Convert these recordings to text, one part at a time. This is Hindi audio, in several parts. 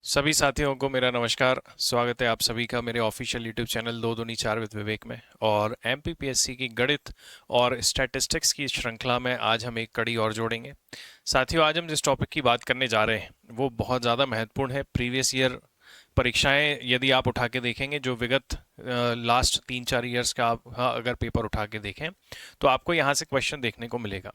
सभी साथियों को मेरा नमस्कार। स्वागत है आप सभी का मेरे ऑफिशियल यूट्यूब चैनल दो दूनी चार विद विवेक में। और एमपीपीएससी की गणित और स्टैटिस्टिक्स की श्रृंखला में आज हम एक कड़ी और जोड़ेंगे। साथियों, आज हम जिस टॉपिक की बात करने जा रहे हैं वो बहुत ज़्यादा महत्वपूर्ण है। प्रीवियस ईयर परीक्षाएं यदि आप उठा के देखेंगे, जो विगत लास्ट 3-4 ईयर्स का आप अगर पेपर उठा के देखें तो आपको यहाँ से क्वेश्चन देखने को मिलेगा।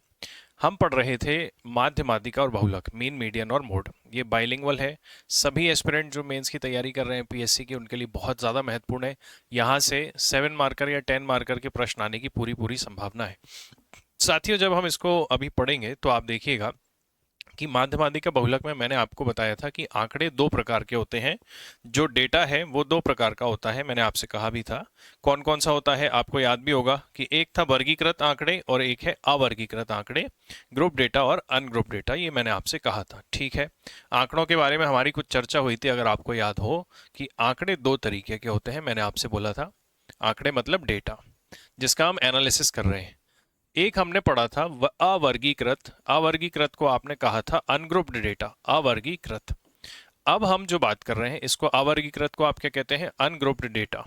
हम पढ़ रहे थे माध्य, माध्यिका और बहुलक, मीन, मीडियन और मोड। ये बाइलिंगुअल है। सभी एस्पिरेंट जो मेंस की तैयारी कर रहे हैं पीएससी की, उनके लिए बहुत ज़्यादा महत्वपूर्ण है। यहाँ से 7 मार्कर या 10 मार्कर के प्रश्न आने की पूरी पूरी संभावना है। साथियों, जब हम इसको अभी पढ़ेंगे तो आप देखिएगा कि माध्य, माध्यिका, बहुलक में मैंने आपको बताया था कि आंकड़े दो प्रकार के होते हैं। जो डेटा है वो दो प्रकार का होता है। मैंने आपसे कहा भी था कौन कौन सा होता है। आपको याद भी होगा कि एक था वर्गीकृत आंकड़े और एक है अवर्गीकृत आंकड़े, ग्रुप डेटा और अनग्रुप डेटा। ये मैंने आपसे कहा था, ठीक है। आंकड़ों के बारे में हमारी कुछ चर्चा हुई थी, अगर आपको याद हो, कि आंकड़े दो तरीके के होते हैं। मैंने आपसे बोला था आंकड़े मतलब डेटा जिसका हम एनालिसिस कर रहे हैं। एक हमने पढ़ा था अवर्गीकृत। अवर्गीकृत को आपने कहा था अनग्रुप्ड डेटा, अवर्गीकृत। अब हम जो बात कर रहे हैं इसको अवर्गीकृत को आप क्या कहते हैं? Ungrouped data.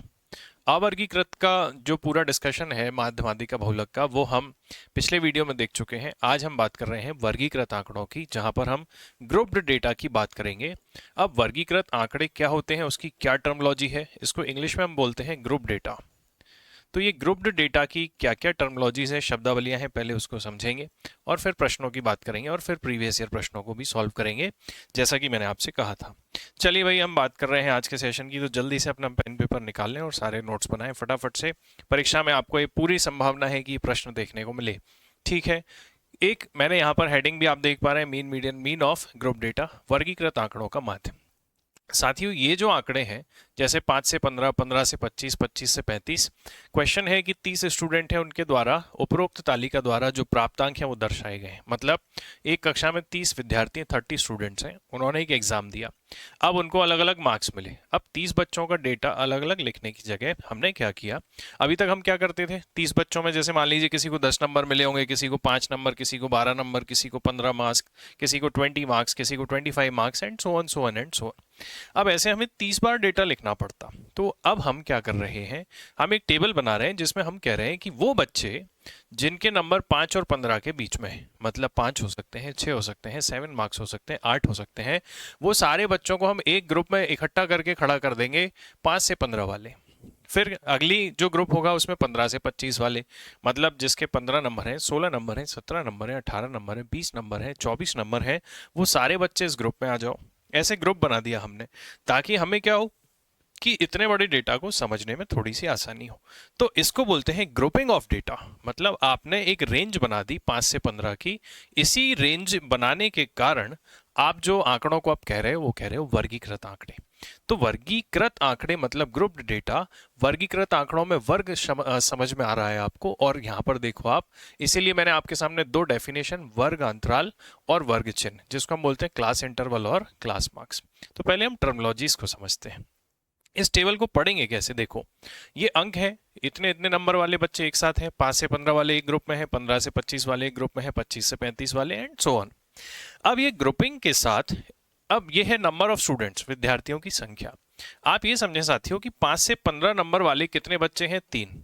अवर्गीकृत का जो पूरा डिस्कशन है माध्य, माध्यिका, बहुलक का, वो हम पिछले वीडियो में देख चुके हैं। आज हम बात कर रहे हैं वर्गीकृत आंकड़ों की, जहां पर हम ग्रुप्ड डेटा की बात करेंगे। अब वर्गीकृत आंकड़े क्या होते हैं, उसकी क्या टर्मोलॉजी है, इसको इंग्लिश में हम बोलते हैं ग्रुप डेटा। तो ये ग्रुप्ड डेटा की क्या क्या टर्मोलॉजीज है, शब्दावलियां हैं, पहले उसको समझेंगे और फिर प्रश्नों की बात करेंगे और फिर प्रीवियस ईयर प्रश्नों को भी सॉल्व करेंगे, जैसा कि मैंने आपसे कहा था। चलिए भाई, हम बात कर रहे हैं आज के सेशन की, तो जल्दी से अपना पेन पेपर निकाल लें और सारे नोट्स बनाएं फटाफट से। परीक्षा में आपको ये पूरी संभावना है कि प्रश्न देखने को मिले, ठीक है। एक मैंने यहाँ पर हेडिंग भी आप देख पा रहे हैं, mean, median, mean of group data, वर्गीकृत आंकड़ों का माध्यम। साथियों, ये जो आंकड़े हैं, जैसे 5 से 15, 15 से 25, 25 से 35, क्वेश्चन है कि 30 स्टूडेंट हैं, उनके द्वारा उपरोक्त तालिका द्वारा जो प्राप्तांक हैं वो दर्शाए गए हैं। मतलब एक कक्षा में 30 विद्यार्थी हैं, 30 स्टूडेंट्स हैं, उन्होंने एक एग्जाम दिया। अब उनको अलग अलग मार्क्स मिले। अब 30 बच्चों का डेटा अलग अलग लिखने की जगह हमने क्या किया, अभी तक हम क्या करते थे, 30 बच्चों में जैसे मान लीजिए किसी को 10 नंबर मिले होंगे, किसी को 5 नंबर, किसी को 12 नंबर, किसी को 15 मार्क्स, किसी को 20 मार्क्स, किसी को 25 marks, and so on so on and so on. अब ऐसे हमें 30 बार डेटा लिखना पड़ता। तो अब हम क्या कर रहे हैं, हम एक टेबल बना रहे हैं जिसमें हम कह रहे हैं कि वो बच्चे जिनके नंबर 5 और 15 के बीच में है, मतलब 5 हो सकते हैं, 6 हो सकते हैं, 7 मार्क्स हो सकते हैं, 8 हो सकते हैं, वो सारे बच्चों को हम एक ग्रुप में इकट्ठा करके खड़ा कर देंगे, 5 से 15 वाले। फिर अगली जो ग्रुप होगा उसमें 15 से 25 वाले, मतलब जिसके 15 नंबर हैं, 16 नंबर हैं, 17 नंबर हैं, 18 नंबर हैं, 20 नंबर हैं, 24 नंबर हैं, वो सारे बच्चे इस ग्रुप में आ जाओ। ऐसे ग्रुप बना दिया हमने, ताकि हमें क्या हो कि इतने बड़े डेटा को समझने में थोड़ी सी आसानी हो। तो इसको बोलते हैं ग्रुपिंग ऑफ डेटा। मतलब आपने एक रेंज बना दी 5 से 15 की। इसी रेंज बनाने के कारण आप जो आंकड़ों को आप कह रहे हो वो कह रहे हो वर्गीकृत आंकड़े। तो वर्गीकृत आंकड़े मतलब ग्रुप्ड डेटा। वर्गीकृत आंकड़ों में वर्ग समझ में आ रहा है आपको, और यहां पर देखो आप, इसीलिए मैंने आपके सामने दो डेफिनेशन, वर्ग अंतराल और वर्ग चिन्ह, जिसको हम बोलते हैं क्लास इंटरवल और क्लास मार्क्स। तो पहले हम टर्मिनोलॉजीज को समझते हैं। इस टेबल को पढ़ेंगे कैसे, देखो ये अंक है, इतने इतने नंबर वाले बच्चे एक साथ हैं, 5 से 15 वाले एक ग्रुप में हैं, 15 से 25 वाले एक ग्रुप में हैं, 25 से 35 वाले, एंड सो ऑन। अब ये ग्रुपिंग के साथ, अब ये है नंबर ऑफ स्टूडेंट्स, विद्यार्थियों की संख्या। आप ये समझें साथियों कि 5 से 15 नंबर वाले कितने बच्चे हैं? 3।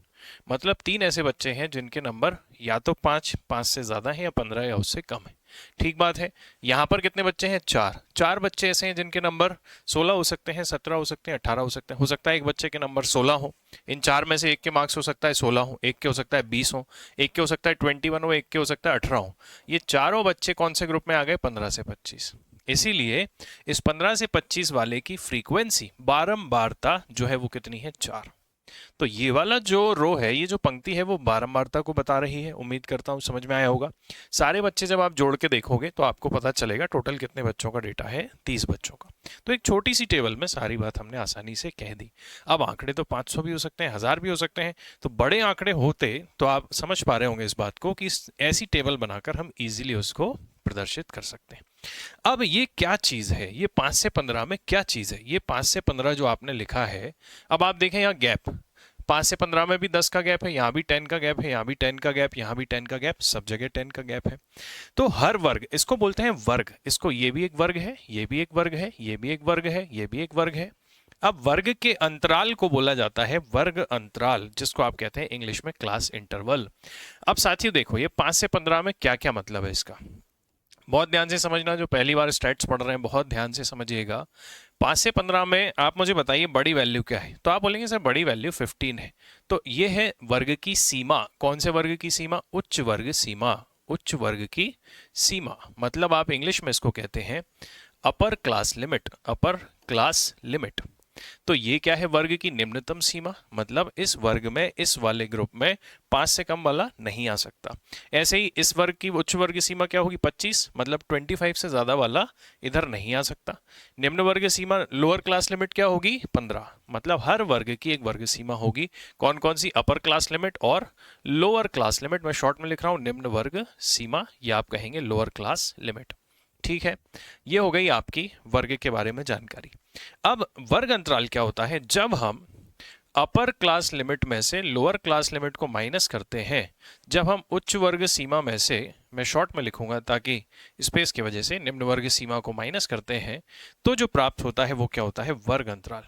मतलब 3 ऐसे बच्चे हैं जिनके नंबर या तो 5 से ज्यादा है, या 15 या उससे कम है। ठीक बात है। यहां पर कितने बच्चे हैं? 4 बच्चे ऐसे हैं जिनके नंबर 16 हो सकते हैं, 17 हो सकते हैं, 18 हो सकते हैं। हो सकता है एक बच्चे के नंबर 16 हो, इन 4 में से एक के मार्क्स हो सकता है 16 हो, एक के हो सकता है 20 हो, एक के हो सकता है 21 हो, एक के हो सकता है 18 हो। ये चारों बच्चे कौन से ग्रुप में आ गए? 15 से 25। इसीलिए इस 15 से 25 वाले की फ्रीक्वेंसी, बारंबारता जो है वो कितनी है? 4। तो ये वाला जो रो है, ये जो पंक्ति है, वो बारंबारता को बता रही है। उम्मीद करता हूं समझ में आया होगा। सारे बच्चे जब आप जोड़ के देखोगे तो आपको पता चलेगा टोटल कितने बच्चों का डेटा है, 30 बच्चों का। तो एक छोटी सी टेबल में सारी बात हमने आसानी से कह दी। अब आंकड़े तो 500 भी हो सकते हैं, 1000 भी हो सकते हैं। तो बड़े आंकड़े होते तो आप समझ पा रहे होंगे इस बात को कि ऐसी टेबल बनाकर हम इजीली उसको प्रदर्शित कर सकते हैं। अब ये क्या चीज है, ये 5 से 15 में क्या चीज है? ये 5 से 15 जो आपने लिखा है, अब आप देखें यहाँ गैप, 5 से 15 में भी 10 का गैप है, यहाँ भी 10 का गैप है, यहाँ भी 10 का गैप, यहाँ भी 10 का गैप, सब जगह 10 का गैप है। तो हर वर्ग, इसको बोलते हैं वर्ग, इसको ये भी एक वर्ग है, ये भी एक वर्ग है, ये भी एक वर्ग है, ये भी एक वर्ग है। अब वर्ग के अंतराल को बोला जाता है वर्ग अंतराल, जिसको आप कहते हैं इंग्लिश में क्लास इंटरवल। अब साथियों देखो, ये 5 से 15 में क्या क्या मतलब है इसका, बहुत ध्यान से समझना। जो पहली बार स्टैट्स पढ़ रहे हैं बहुत ध्यान से समझिएगा। 5 से 15 में आप मुझे बताइए बड़ी वैल्यू क्या है, तो आप बोलेंगे सर बड़ी वैल्यू 15 है। तो ये है वर्ग की सीमा। कौन से वर्ग की सीमा? उच्च वर्ग सीमा। उच्च वर्ग की सीमा मतलब आप इंग्लिश में इसको कहते हैं अपर क्लास लिमिट। अपर क्लास लिमिट। तो ये क्या है? वर्ग की निम्नतम सीमा, मतलब इस वर्ग में, इस वाले ग्रुप में 5 से कम वाला नहीं आ सकता। ऐसे ही इस वर्ग की उच्च वर्ग सीमा क्या होगी? 25, मतलब 25 से ज्यादा वाला इधर नहीं आ सकता। निम्न वर्ग सीमा लोअर क्लास लिमिट क्या होगी? 15, मतलब हर वर्ग की एक वर्ग सीमा होगी। कौन कौन सी? अपर क्लास लिमिट और लोअर क्लास लिमिट। मैं शॉर्ट में लिख रहा हूं निम्न वर्ग सीमा, या आप कहेंगे लोअर क्लास लिमिट। ठीक है, ये हो गई आपकी वर्ग के बारे में जानकारी। अब वर्ग अंतराल क्या होता है? जब हम अपर क्लास लिमिट में से लोअर क्लास लिमिट को माइनस करते हैं, जब हम उच्च वर्ग सीमा में से, मैं शॉर्ट में लिखूंगा ताकि स्पेस की वजह से, निम्न वर्ग सीमा को माइनस करते हैं, तो जो प्राप्त होता है वो क्या होता है? वर्ग अंतराल।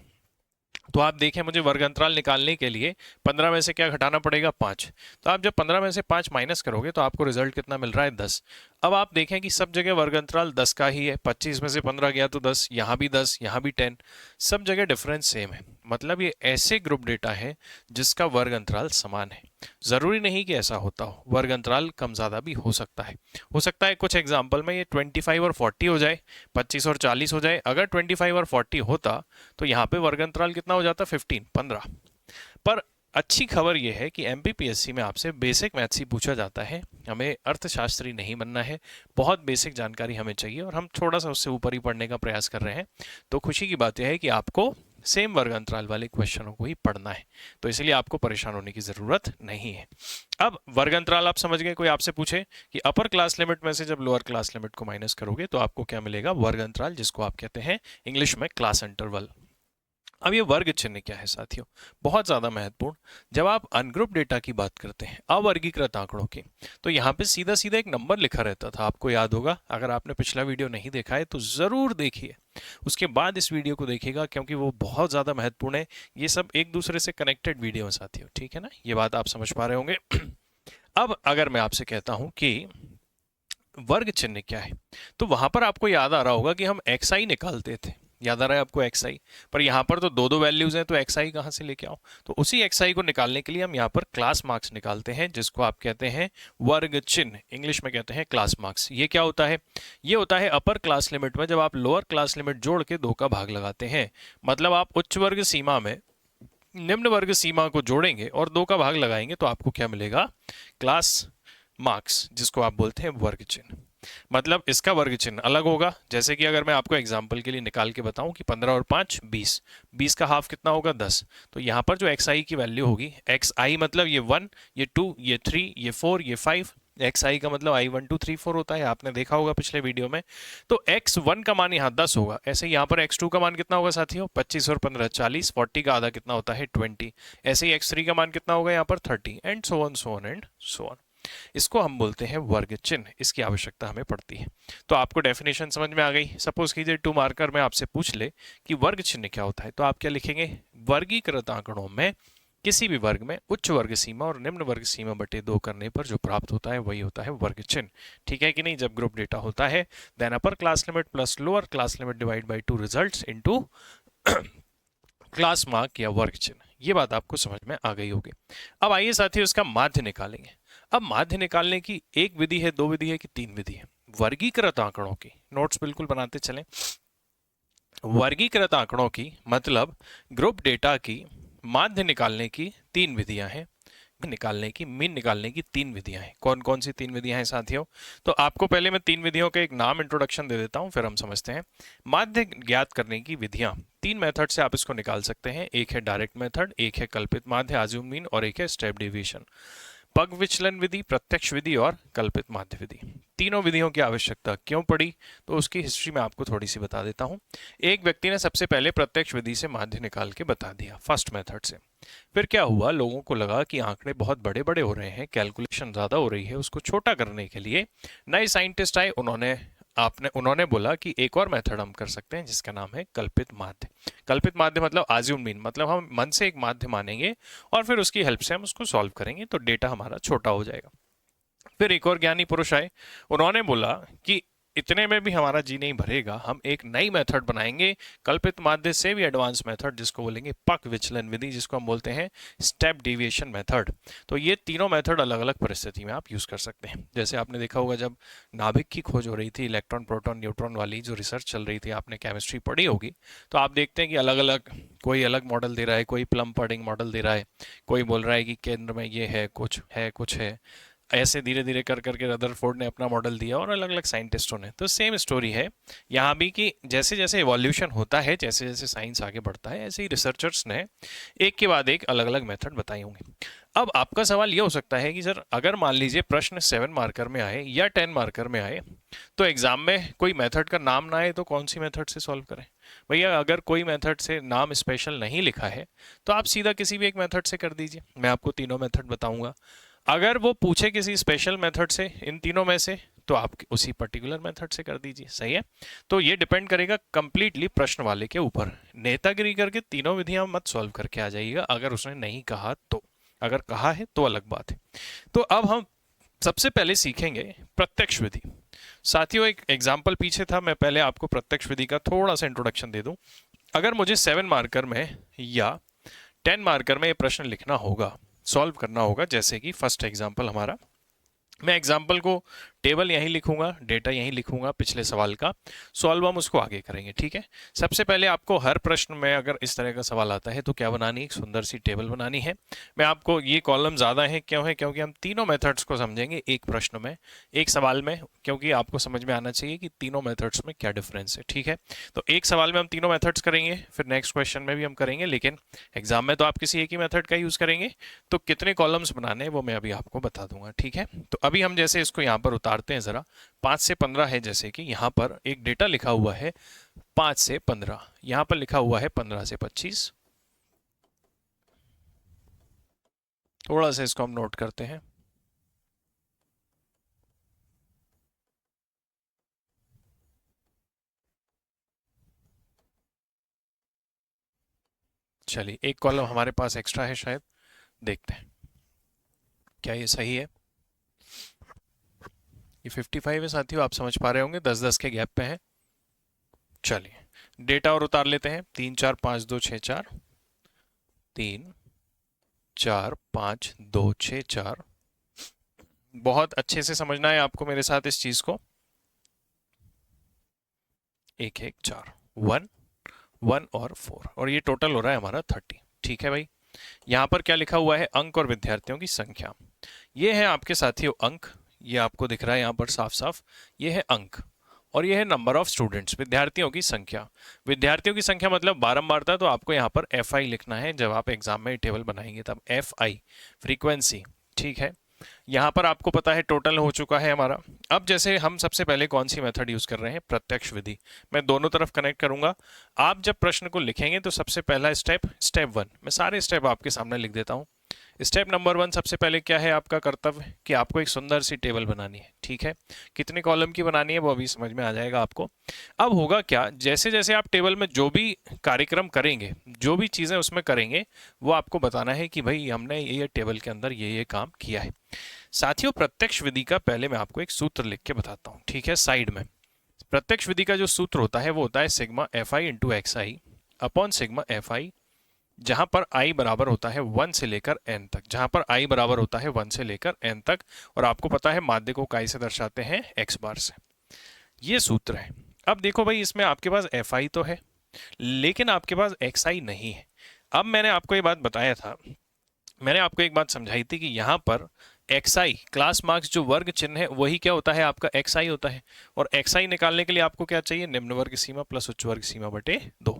तो आप देखें, मुझे वर्ग अंतराल निकालने के लिए 15 में से क्या घटाना पड़ेगा? 5। तो आप जब 15 में से 5 माइनस करोगे तो आपको रिजल्ट कितना मिल रहा है? 10। अब आप देखें कि सब जगह वर्ग अंतराल 10 का ही है। 25 में से 15 गया तो 10, यहाँ भी 10, यहाँ भी 10, सब जगह डिफरेंस सेम है। मतलब ये ऐसे ग्रुप डेटा है जिसका वर्ग अंतराल समान है। जरूरी नहीं कि ऐसा होता हो, वर्ग अंतराल कम ज्यादा भी हो सकता है। हो सकता है कुछ एग्जाम्पल में ये 25 और 40 हो जाए, 25 और 40 हो जाए। अगर 25 और 40 होता तो यहाँ पे वर्ग अंतराल कितना हो जाता? 15, 15। पर अच्छी खबर यह है कि एमपीपीएससी में आपसे बेसिक मैथ्स ही पूछा जाता है। हमें अर्थशास्त्री नहीं बनना है, बहुत बेसिक जानकारी हमें चाहिए और हम थोड़ा सा उससे ऊपर ही पढ़ने का प्रयास कर रहे हैं। तो खुशी की बात यह है कि आपको सेम वर्ग अंतराल वाले क्वेश्चनों को ही पढ़ना है, तो इसलिए आपको परेशान होने की जरूरत नहीं है। अब वर्ग अंतराल आप समझ गए। कोई आपसे पूछे कि अपर क्लास लिमिट में से जब लोअर क्लास लिमिट को माइनस करोगे तो आपको क्या मिलेगा? वर्ग अंतराल, जिसको आप कहते हैं इंग्लिश में क्लास इंटरवल। अब ये वर्ग चिन्ह क्या है साथियों? बहुत ज्यादा महत्वपूर्ण। जब आप अनग्रुप डेटा की बात करते हैं, अवर्गीकृत आंकड़ों की, तो यहाँ पे सीधा सीधा एक नंबर लिखा रहता था, आपको याद होगा। अगर आपने पिछला वीडियो नहीं देखा है तो जरूर देखिए, उसके बाद इस वीडियो को देखिएगा, क्योंकि वो बहुत ज्यादा महत्वपूर्ण है। ये सब एक दूसरे से कनेक्टेड वीडियो है साथियों, ठीक है ना? ये बात आप समझ पा रहे होंगे। अब अगर मैं आपसे कहता हूं कि वर्ग चिन्ह क्या है, तो वहां पर आपको याद आ रहा होगा कि हम xi निकालते थे। याद आ रहा है आपको xi? पर यहाँ पर तो दो दो वैल्यूज हैं, तो xi कहाँ से लेके आओ? तो उसी xi को निकालने के लिए हम यहाँ पर क्लास मार्क्स निकालते हैं, जिसको आप कहते हैं वर्ग चिन्ह, इंग्लिश में कहते हैं क्लास मार्क्स। ये क्या होता है? ये होता है अपर क्लास लिमिट में जब आप लोअर क्लास लिमिट जोड़ के 2 का भाग लगाते हैं। मतलब आप उच्च वर्ग सीमा में निम्न वर्ग सीमा को जोड़ेंगे और 2 का भाग लगाएंगे तो आपको क्या मिलेगा? क्लास मार्क्स, जिसको आप बोलते हैं वर्ग चिन्ह। मतलब इसका वर्ग चिन्ह अलग होगा। जैसे कि अगर मैं आपको एग्जांपल के लिए निकाल के बताऊं कि 15 और 5 20, 20 का हाफ कितना होगा? 10। तो यहाँ पर जो xi की वैल्यू होगी, xi मतलब ये 1, ये 2, ये 3, ये 4, ये 5, xi का मतलब i 1 2 3 4 होता है, आपने देखा होगा पिछले वीडियो में। तो x1 का मान यहाँ 10 होगा। ऐसे यहाँ पर x2 का मान कितना होगा साथियों? 25 और 15 40, 40 का आधा कितना होता है? 20। ऐसे ही x3 का मान कितना होगा यहाँ पर? 30, and so on so on and so on. इसको हम बोलते हैं वर्ग चिन्ह। इसकी आवश्यकता हमें पड़ती है। तो आपको डेफिनेशन समझ में आ गई। सपोज कीजिए 2 मार्कर में आपसे पूछ ले कि वर्ग चिन्ह क्या होता है, तो आप क्या लिखेंगे? वर्गीकृत आंकड़ों में किसी भी वर्ग में उच्च वर्ग सीमा और निम्न वर्ग सीमा बटे 2 करने पर जो प्राप्त होता है वही होता है वर्ग चिन्ह। ठीक है कि नहीं? जब ग्रुप डेटा होता है, then upper class limit plus lower class limit divide by 2 results into class mark या वर्ग चिन्ह। ये बात आपको समझ में आ गई होगी। अब आइए साथियों इसका माध्य निकालेंगे। अब माध्य निकालने की एक विधि है, 2 विधि है कि 3 विधि है? वर्गीकृत आंकड़ों की, नोट्स बिल्कुल बनाते चलें। वर्गीकृत आंकड़ों की मतलब ग्रुप डेटा की माध्य निकालने की 3 विधियां हैं। निकालने की, मीन निकालने की 3 विधियां हैं। कौन कौन सी 3 विधियां हैं साथियों? तो आपको पहले मैं 3 विधियों का एक नाम इंट्रोडक्शन दे देता हूं, फिर हम समझते हैं। माध्य ज्ञात करने की विधियां 3 मेथड से आप इसको निकाल सकते हैं। एक है डायरेक्ट मेथड, एक है कल्पित माध्य अज्यूम मीन, और एक है स्टेप डेविएशन। पग विचलन विधि, प्रत्यक्ष विधि और कल्पित माध्य विधि। तीनों विधियों की आवश्यकता क्यों पड़ी, तो उसकी हिस्ट्री मैं आपको थोड़ी सी बता देता हूं। एक व्यक्ति ने सबसे पहले प्रत्यक्ष विधि से माध्य निकाल के बता दिया, फर्स्ट मेथड से। फिर क्या हुआ, लोगों को लगा कि आंकड़े बहुत बड़े बड़े हो रहे हैं, कैलकुलेशन ज्यादा हो रही है, उसको छोटा करने के लिए नए साइंटिस्ट आए। उन्होंने बोला कि एक और मेथड हम कर सकते हैं जिसका नाम है कल्पित माध्य। कल्पित माध्य मतलब आज्यूम मीन, मतलब हम मन से एक माध्य मानेंगे और फिर उसकी हेल्प से हम उसको सॉल्व करेंगे तो डेटा हमारा छोटा हो जाएगा। फिर एक और ज्ञानी पुरुष आए, उन्होंने बोला कि इतने में भी हमारा जी नहीं भरेगा, हम एक नई मेथड बनाएंगे, कल्पित माध्य से भी एडवांस मेथड, जिसको बोलेंगे पग विचलन विधि, जिसको हम बोलते हैं स्टेप डेविएशन मेथड। तो ये तीनों मेथड अलग अलग परिस्थिति में आप यूज कर सकते हैं। जैसे आपने देखा होगा जब नाभिक की खोज हो रही थी, इलेक्ट्रॉन प्रोटॉन न्यूट्रॉन वाली जो रिसर्च चल रही थी, आपने केमिस्ट्री पढ़ी होगी, तो आप देखते हैं कि अलग अलग, कोई अलग मॉडल दे रहा है, कोई प्लम पडिंग मॉडल दे रहा है, कोई बोल रहा है कि केंद्र में ये है, कुछ है। ऐसे धीरे धीरे कर करके रदरफोर्ड ने अपना मॉडल दिया और अलग अलग साइंटिस्टों ने। तो सेम स्टोरी है यहाँ भी कि जैसे जैसे इवोल्यूशन होता है, जैसे जैसे साइंस आगे बढ़ता है, ऐसे ही रिसर्चर्स ने एक के बाद एक अलग अलग मेथड बताई होंगी। अब आपका सवाल ये हो सकता है कि सर अगर मान लीजिए प्रश्न 7 मार्कर में आए या 10 मार्कर में आए, तो एग्जाम में कोई मेथड का नाम ना आए तो कौन सी मेथड से सॉल्व करें। भैया अगर कोई मेथड से नाम स्पेशल नहीं लिखा है तो आप सीधा किसी भी एक मेथड से कर दीजिए। मैं आपको तीनों मेथड बताऊंगा। अगर वो पूछे किसी स्पेशल मेथड से इन तीनों में से, तो आप उसी पर्टिकुलर मेथड से कर दीजिए। सही है। तो ये डिपेंड करेगा कंप्लीटली प्रश्न वाले के ऊपर। नेतागिरी करके तीनों विधियां मत सॉल्व करके आ जाइएगा, अगर उसने नहीं कहा तो। अगर कहा है तो अलग बात है। तो अब हम सबसे पहले सीखेंगे प्रत्यक्ष विधि। साथियों एक एग्जाम्पल पीछे था, मैं पहले आपको प्रत्यक्ष विधि का थोड़ा सा इंट्रोडक्शन दे दूं। अगर मुझे 7 मार्कर में या 10 मार्कर में ये प्रश्न लिखना होगा, सॉल्व करना होगा, जैसे कि फर्स्ट एग्जांपल हमारा, मैं एग्जाम्पल को टेबल यहीं लिखूंगा, डेटा यहीं लिखूंगा पिछले सवाल का, सॉल्व हम उसको आगे करेंगे। ठीक है। सबसे पहले आपको हर प्रश्न में अगर इस तरह का सवाल आता है तो क्या बनानी है, एक सुंदर सी टेबल बनानी है। मैं आपको, ये कॉलम ज्यादा है क्यों है, क्योंकि हम तीनों मेथड्स को समझेंगे एक प्रश्न में, एक सवाल में, क्योंकि आपको समझ में आना चाहिए कि तीनों मेथड्स में क्या डिफरेंस है। ठीक है। तो एक सवाल में हम तीनों मेथड्स करेंगे, फिर नेक्स्ट क्वेश्चन में भी हम करेंगे, लेकिन एग्जाम में तो आप किसी एक ही मेथड का यूज करेंगे। तो कितने कॉलम्स बनाने हैं वो मैं अभी आपको बता दूंगा। ठीक है। तो अभी हम जैसे इसको यहाँ पर उतारते हैं जरा, 5 से 15 है, जैसे कि यहाँ पर एक डेटा लिखा हुआ है 5 से 15, यहाँ पर लिखा हुआ है 15 से 25। थोड़ा सा इसको हम नोट करते हैं। चलिए एक कॉलम हमारे पास एक्स्ट्रा है, शायद देखते हैं क्या ये सही है। ये 55 है साथियों, आप समझ पा रहे होंगे, 10-10 के गैप पे है। चलिए डेटा और उतार लेते हैं। 3 4 5 2 6 4, 3 4 5 2 6 4। बहुत अच्छे से समझना है आपको मेरे साथ इस चीज को। 1 1 4, 1 1 और 4, और ये टोटल हो रहा है हमारा 30। ठीक है भाई। यहाँ पर क्या लिखा हुआ है, अंक और विद्यार्थियों की संख्या। ये है आपके साथियों अंक, ये आपको दिख रहा है यहाँ पर साफ साफ, ये है अंक, और ये है नंबर ऑफ स्टूडेंट्स, विद्यार्थियों की संख्या। विद्यार्थियों की संख्या मतलब बारंबारता, तो आपको यहाँ पर FI लिखना है जब आप एग्जाम में टेबल बनाएंगे, तब FI फ्रीक्वेंसी। ठीक है। यहाँ पर आपको पता है टोटल हो चुका है हमारा। अब जैसे हम सबसे पहले कौन सी मेथड यूज कर रहे हैं, प्रत्यक्ष विधि। मैं दोनों तरफ कनेक्ट करूंगा। आप जब प्रश्न को लिखेंगे तो सबसे पहला स्टेप, स्टेप 1, मैं सारे स्टेप आपके सामने लिख देता हूं। स्टेप नंबर 1, सबसे पहले क्या है आपका कर्तव्य, कि आपको एक सुंदर सी टेबल बनानी है। ठीक है। कितने कॉलम की बनानी है वो अभी समझ में आ जाएगा आपको। अब होगा क्या, जैसे जैसे आप टेबल में जो भी कार्यक्रम करेंगे, जो भी चीजें उसमें करेंगे, वो आपको बताना है कि भाई हमने ये टेबल के अंदर ये काम किया है। साथियों प्रत्यक्ष विधि का पहले मैं आपको एक सूत्र लिख के बताता हूं। ठीक है। साइड में प्रत्यक्ष विधि का जो सूत्र होता है वो होता है sigma FI into XI upon sigma FI, जहां पर I बराबर होता है 1 से लेकर n तक, जहां पर I बराबर होता है 1 से लेकर n तक, और आपको पता है माध्य को काय से दर्शाते हैं, x बार से। ये सूत्र है। अब देखो भाई, इसमें आपके पास FI तो है लेकिन आपके पास XI नहीं है। अब मैंने आपको ये बात बताया था, मैंने आपको एक बात समझाई थी कि यहाँ पर एक्सआई क्लास मार्क्स जो वर्ग चिन्ह है वही क्या होता है आपका एक्सआई होता है, और एक्सआई निकालने के लिए आपको क्या चाहिए, निम्न वर्ग सीमा प्लस उच्च वर्ग सीमा बटे 2।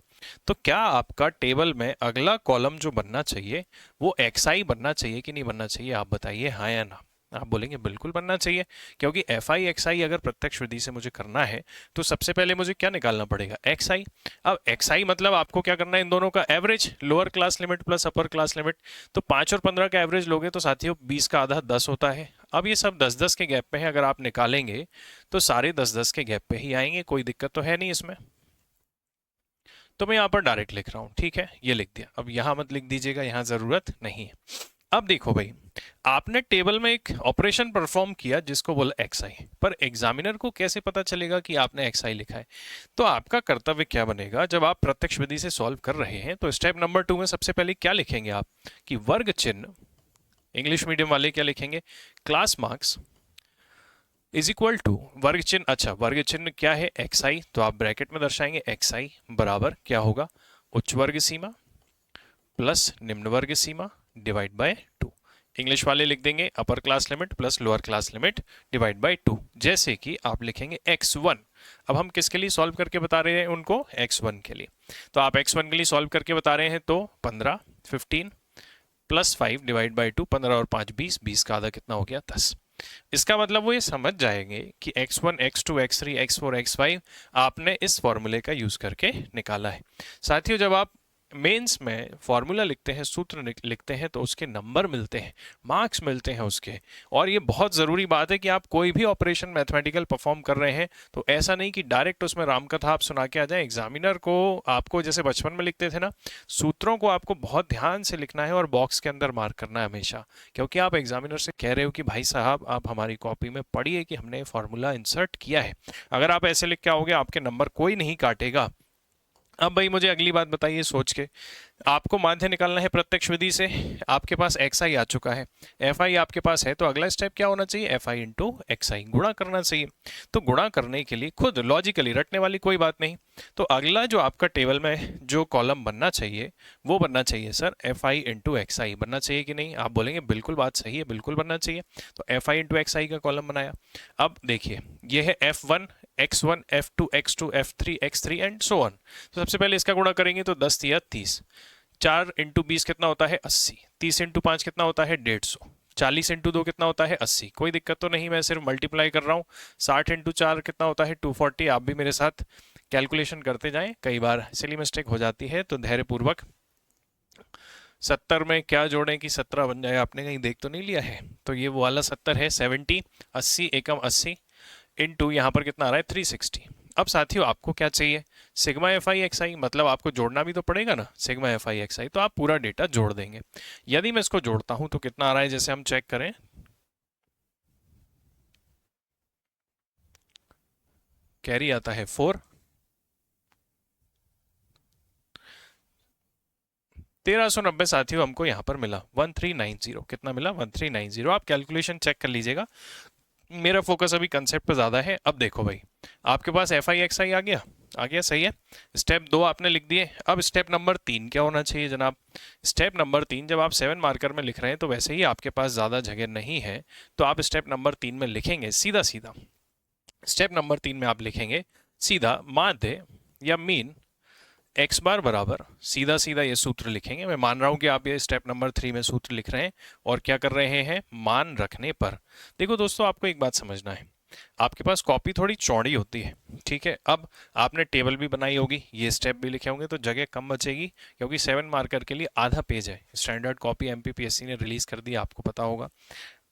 तो क्या आपका टेबल में अगला कॉलम जो बनना चाहिए वो एक्सआई बनना चाहिए कि नहीं बनना चाहिए, आप बताइए हाँ या ना। आप बोलेंगे बिल्कुल बनना चाहिए, क्योंकि एफ आई एक्स आई अगर प्रत्यक्ष विधि से मुझे करना है तो सबसे पहले मुझे क्या निकालना पड़ेगा, एक्स आई। अब एक्स आई मतलब आपको क्या करना है, इन दोनों का average, lower class limit plus अपर क्लास लिमिट। तो 5 और 15 का एवरेज लोगे तो साथियों 20 का आधा 10 होता है। अब ये सब 10-10 के गैप पे है, अगर आप निकालेंगे तो सारे 10-10 के गैप पे ही आएंगे, कोई दिक्कत तो है नहीं इसमें। तो मैं यहाँ पर डायरेक्ट लिख रहा हूँ, ठीक है, ये लिख दिया। अब यहाँ मत लिख दीजिएगा, यहाँ जरूरत नहीं है। अब देखो भाई, आपने टेबल में एक ऑपरेशन परफॉर्म किया जिसको बोला एक्स आई, पर एग्जामिनर को कैसे पता चलेगा कि आपने एक्स आई लिखा है। तो आपका कर्तव्य क्या बनेगा, जब आप प्रत्यक्ष विधि से सॉल्व कर रहे हैं तो स्टेप नंबर 2 में सबसे पहले क्या लिखेंगे आप, कि वर्ग चिन्ह, इंग्लिश मीडियम वाले क्या लिखेंगे, class marks is equal to वर्ग चिन्ह। अच्छा, वर्ग चिन्ह क्या है, एक्स आई, तो आप ब्रैकेट में दर्शाएंगे एक्स आई बराबर क्या होगा, उच्च वर्ग सीमा प्लस निम्न वर्ग सीमा डिवाइड बाय 2। इंग्लिश वाले लिख देंगे अपर class limit plus lower class limit divide by 2। जैसे कि आप लिखेंगे x1। अब हम किसके लिए सॉल्व करके बता रहे हैं उनको, x1 के लिए। तो आप x1 के लिए सॉल्व करके बता रहे हैं तो 15 प्लस 5 डिवाइड बाय 2, 15 और 5 20, 20 का आधा कितना हो गया 10। इसका मतलब वो ये समझ जाएंगे कि x1 x2 x3 x4 x5 आपने इस फॉर्मूले का यूज करके निकाला है। साथियों, जब आप मेंस में फॉर्मूला लिखते हैं, सूत्र लिखते हैं, तो उसके नंबर मिलते हैं, मार्क्स मिलते हैं उसके। और ये बहुत ज़रूरी बात है कि आप कोई भी ऑपरेशन मैथमेटिकल परफॉर्म कर रहे हैं तो ऐसा नहीं कि डायरेक्ट उसमें रामकथा आप सुना के आ जाए। एग्जामिनर को आपको जैसे बचपन में लिखते थे ना, सूत्रों को आपको बहुत ध्यान से लिखना है और बॉक्स के अंदर मार्क करना है हमेशा, क्योंकि आप एग्जामिनर से कह रहे हो कि भाई साहब आप हमारी कॉपी में पढ़िए कि हमने फॉर्मूला इंसर्ट किया है। अगर आप ऐसे लिख के आओगे आपके नंबर कोई नहीं काटेगा। अब भाई मुझे अगली बात बताइए सोच के, आपको माध्य निकालना है प्रत्यक्ष विधि से, आपके पास एक्स आई आ चुका है, एफ आई आपके पास है, तो अगला स्टेप क्या होना चाहिए, एफ आई इंटू एक्स आई, गुणा करना चाहिए। तो गुणा करने के लिए खुद लॉजिकली रटने वाली कोई बात नहीं, तो अगला जो आपका टेबल में जो कॉलम बनना चाहिए वो बनना चाहिए sir F I into x I, बनना चाहिए कि नहीं। आप बोलेंगे बिल्कुल बात सही है, बिल्कुल बनना चाहिए। तो F I into x I का कॉलम बनाया। अब देखिए ये है F1 X1 F2 X2 F3 X3 and so on. तो सबसे पहले इसका गुणा करेंगे तो 10 या 30, 4 इंटू 20 कितना होता है 80, 30 इंटू 5 कितना होता है 150, 40 इंटू 2 कितना होता है 80, कोई दिक्कत तो नहीं, मैं सिर्फ मल्टीप्लाई कर रहा हूँ। 60 इंटू 4 कितना होता है 240, आप भी मेरे साथ कैलकुलेशन करते जाएं, कई बार सिली मिस्टेक हो जाती है तो धैर्यपूर्वक। 70 में क्या जोड़ें कि 17 बन जाए, आपने कहीं देख तो नहीं लिया है, तो ये वो वाला 70 है, 70 80 एकम 80 इंटू यहाँ पर कितना आ रहा है 360। अब साथियों आपको क्या चाहिए, सिग्मा एफ आई एक्स आई, मतलब आपको जोड़ना भी तो पड़ेगा ना सिग्मा एफ आई एक्स आई, तो आप पूरा डेटा जोड़ देंगे। यदि मैं इसको जोड़ता हूं तो कितना आ रहा है, जैसे हम चेक करें, कैरी आता है 4, 1390 साथियों हमको यहाँ पर मिला 1390, कितना मिला 1390। आप कैलकुलेशन चेक कर लीजिएगा, मेरा फोकस अभी कंसेप्ट पे ज्यादा है। अब देखो भाई, आपके पास एफ आई एक्स आई आ गया सही है। स्टेप 2 आपने लिख दिए। अब स्टेप नंबर 3 क्या होना चाहिए जनाब, स्टेप नंबर 3 जब आप 7 मार्कर में लिख रहे हैं तो वैसे ही आपके पास ज्यादा जगह नहीं है, तो आप स्टेप नंबर 3 में लिखेंगे सीधा सीधा, स्टेप नंबर 3 में आप लिखेंगे सीधा माध्य या मीन एक्स बार बराबर, सीधा सीधा ये सूत्र लिखेंगे। मैं मान रहा हूं कि आप ये स्टेप नंबर 3 में सूत्र लिख रहे हैं और क्या कर रहे हैं, मान रखने पर। देखो दोस्तों, आपको एक बात समझना है, आपके पास कॉपी थोड़ी चौड़ी होती है, ठीक है। अब आपने टेबल भी बनाई होगी, ये स्टेप भी लिखे होंगे, तो जगह कम बचेगी, क्योंकि 7 मार्कर के लिए आधा पेज है। स्टैंडर्ड कॉपी एमपीपीएससी ने रिलीज कर दी, आपको पता होगा।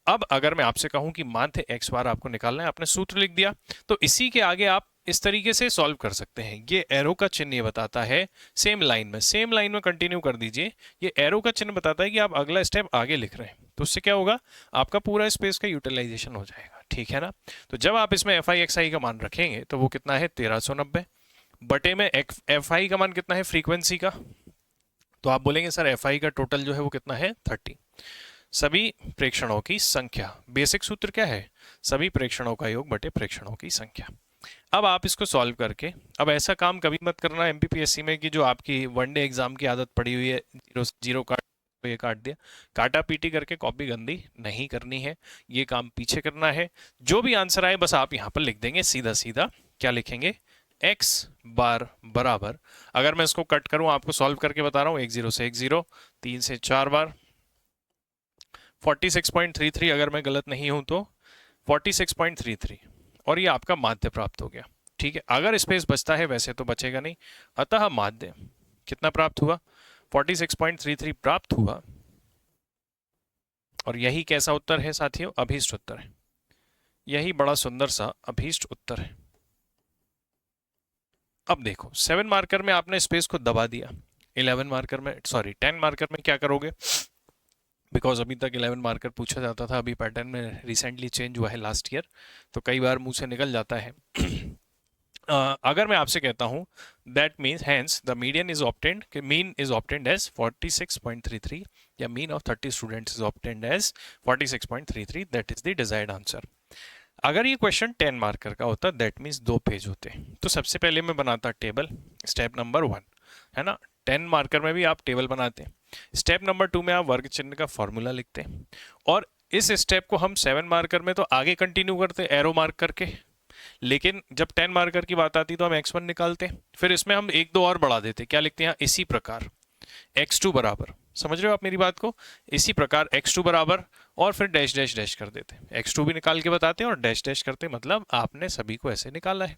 अब अगर मैं आपसे कहूं कि माध्य एक्स बार आपको निकालना है, आपने सूत्र लिख दिया, तो इसी के आगे आप इस तरीके से सॉल्व कर सकते हैं। ये एरो का चिन्ह ये बताता है सेम लाइन में कंटिन्यू कर दीजिए। ये एरो का चिन्ह बताता है कि आप अगला स्टेप आगे लिख रहे हैं, तो उससे क्या होगा, आपका पूरा स्पेस का यूटिलाइजेशन हो जाएगा, ठीक है ना। तो जब आप इसमें एफ आई एक्स आई का मान रखेंगे तो वो कितना है 1390, बटे में एफ आई का मान कितना है फ्रीक्वेंसी का, तो आप बोलेंगे सर एफ आई का टोटल जो है वो कितना है 30। सभी प्रेक्षणों की संख्या, बेसिक सूत्र क्या है, सभी प्रेक्षणों का योग बटे प्रेक्षणों की संख्या। अब आप इसको सॉल्व करके, अब ऐसा काम कभी मत करना एमपीपीएससी में कि जो आपकी वनडे एग्जाम की आदत पड़ी हुई है, जीरो जीरो का तो ये काट दिया, काटा पीटी करके कॉपी गंदी नहीं करनी है, ये काम पीछे करना है। जो भी आंसर आए बस आप यहाँ पर लिख देंगे सीधा सीधा। क्या लिखेंगे? x बार बराबर, अगर मैं इसको कट करूं, आपको सॉल्व करके बता रहा हूं, 10 से 10, 3 से 4 बार 46.33, अगर मैं गलत नहीं हूं तो 46.33, और ये आपका माध्य प्राप्त हो गया। ठीक है, अगर स्पेस बचता है, वैसे तो बचेगा नहीं, अतः माध्य कितना प्राप्त हुआ? 46.33 प्राप्त हुआ। और यही कैसा उत्तर है साथियों? अभीष्ट उत्तर है। यही बड़ा सुंदर सा अभीष्ट उत्तर है। अब देखो 7 मार्कर में आपने स्पेस को दबा दिया, 11 मार्कर में, सॉरी 10 मार्कर में क्या करोगे? बिकॉज अभी तक 11 मार्कर पूछा जाता था, अभी पैटर्न में रिसेंटली चेंज हुआ है लास्ट ईयर, तो कई बार मुंह से निकल जाता है। अगर मैं आपसे कहता हूं that means hence the median is obtained, mean is obtained as 46.33, या mean of 30 students is obtained as 46.33, that is the desired answer. अगर ये क्वेश्चन 10 मार्कर का होता, दैट मीन्स 2 पेज होते। तो सबसे पहले मैं बनाता टेबल, स्टेप नंबर 1, है ना। 10 मार्कर में भी आप टेबल बनाते हैं। स्टेप नंबर 2 में आप वर्ग चिन्ह का फॉर्मूला लिखते हैं, और इस स्टेप को हम 7 मार्कर में तो आगे कंटिन्यू करते एरो मार्क करके, लेकिन जब 10 मार्कर की बात आती तो हम x1 निकालते, फिर इसमें हम 1-2 और बढ़ा देते। क्या लिखते हैं? इसी प्रकार x2 बराबर, समझ रहे हो आप मेरी बात को? इसी प्रकार x2 बराबर, और फिर डैश डैश डैश कर देते, x2 भी निकाल के बताते हैं और डैश डैश करते, मतलब आपने सभी को ऐसे निकाला है।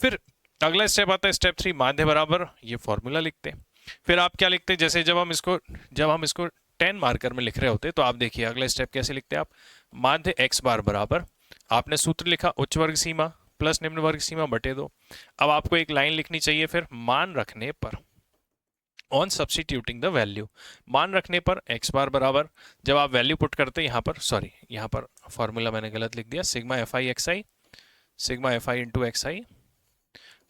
फिर अगला स्टेप आता है स्टेप 3, माध्य बराबर, ये फॉर्मूला लिखते हैं। फिर आप क्या लिखते हैं? जैसे जब हम इसको 10 मार्कर में लिख रहे होते, तो आप देखिए अगला स्टेप कैसे लिखते हैं आप? माध्य x बार बराबर, आपने सूत्र लिखा उच्च वर्ग सीमा प्लस निम्न वर्ग सीमा बटे 2। अब आपको एक लाइन लिखनी चाहिए, फिर मान रखने पर, ऑन सब्सटीट्यूटिंग द वैल्यू, मान रखने पर x बार बराबर, जब आप वैल्यू पुट करते हैं यहाँ पर, सॉरी यहाँ पर फॉर्मूला मैंने गलत लिख दिया, sigma F I x I, sigma F I into x I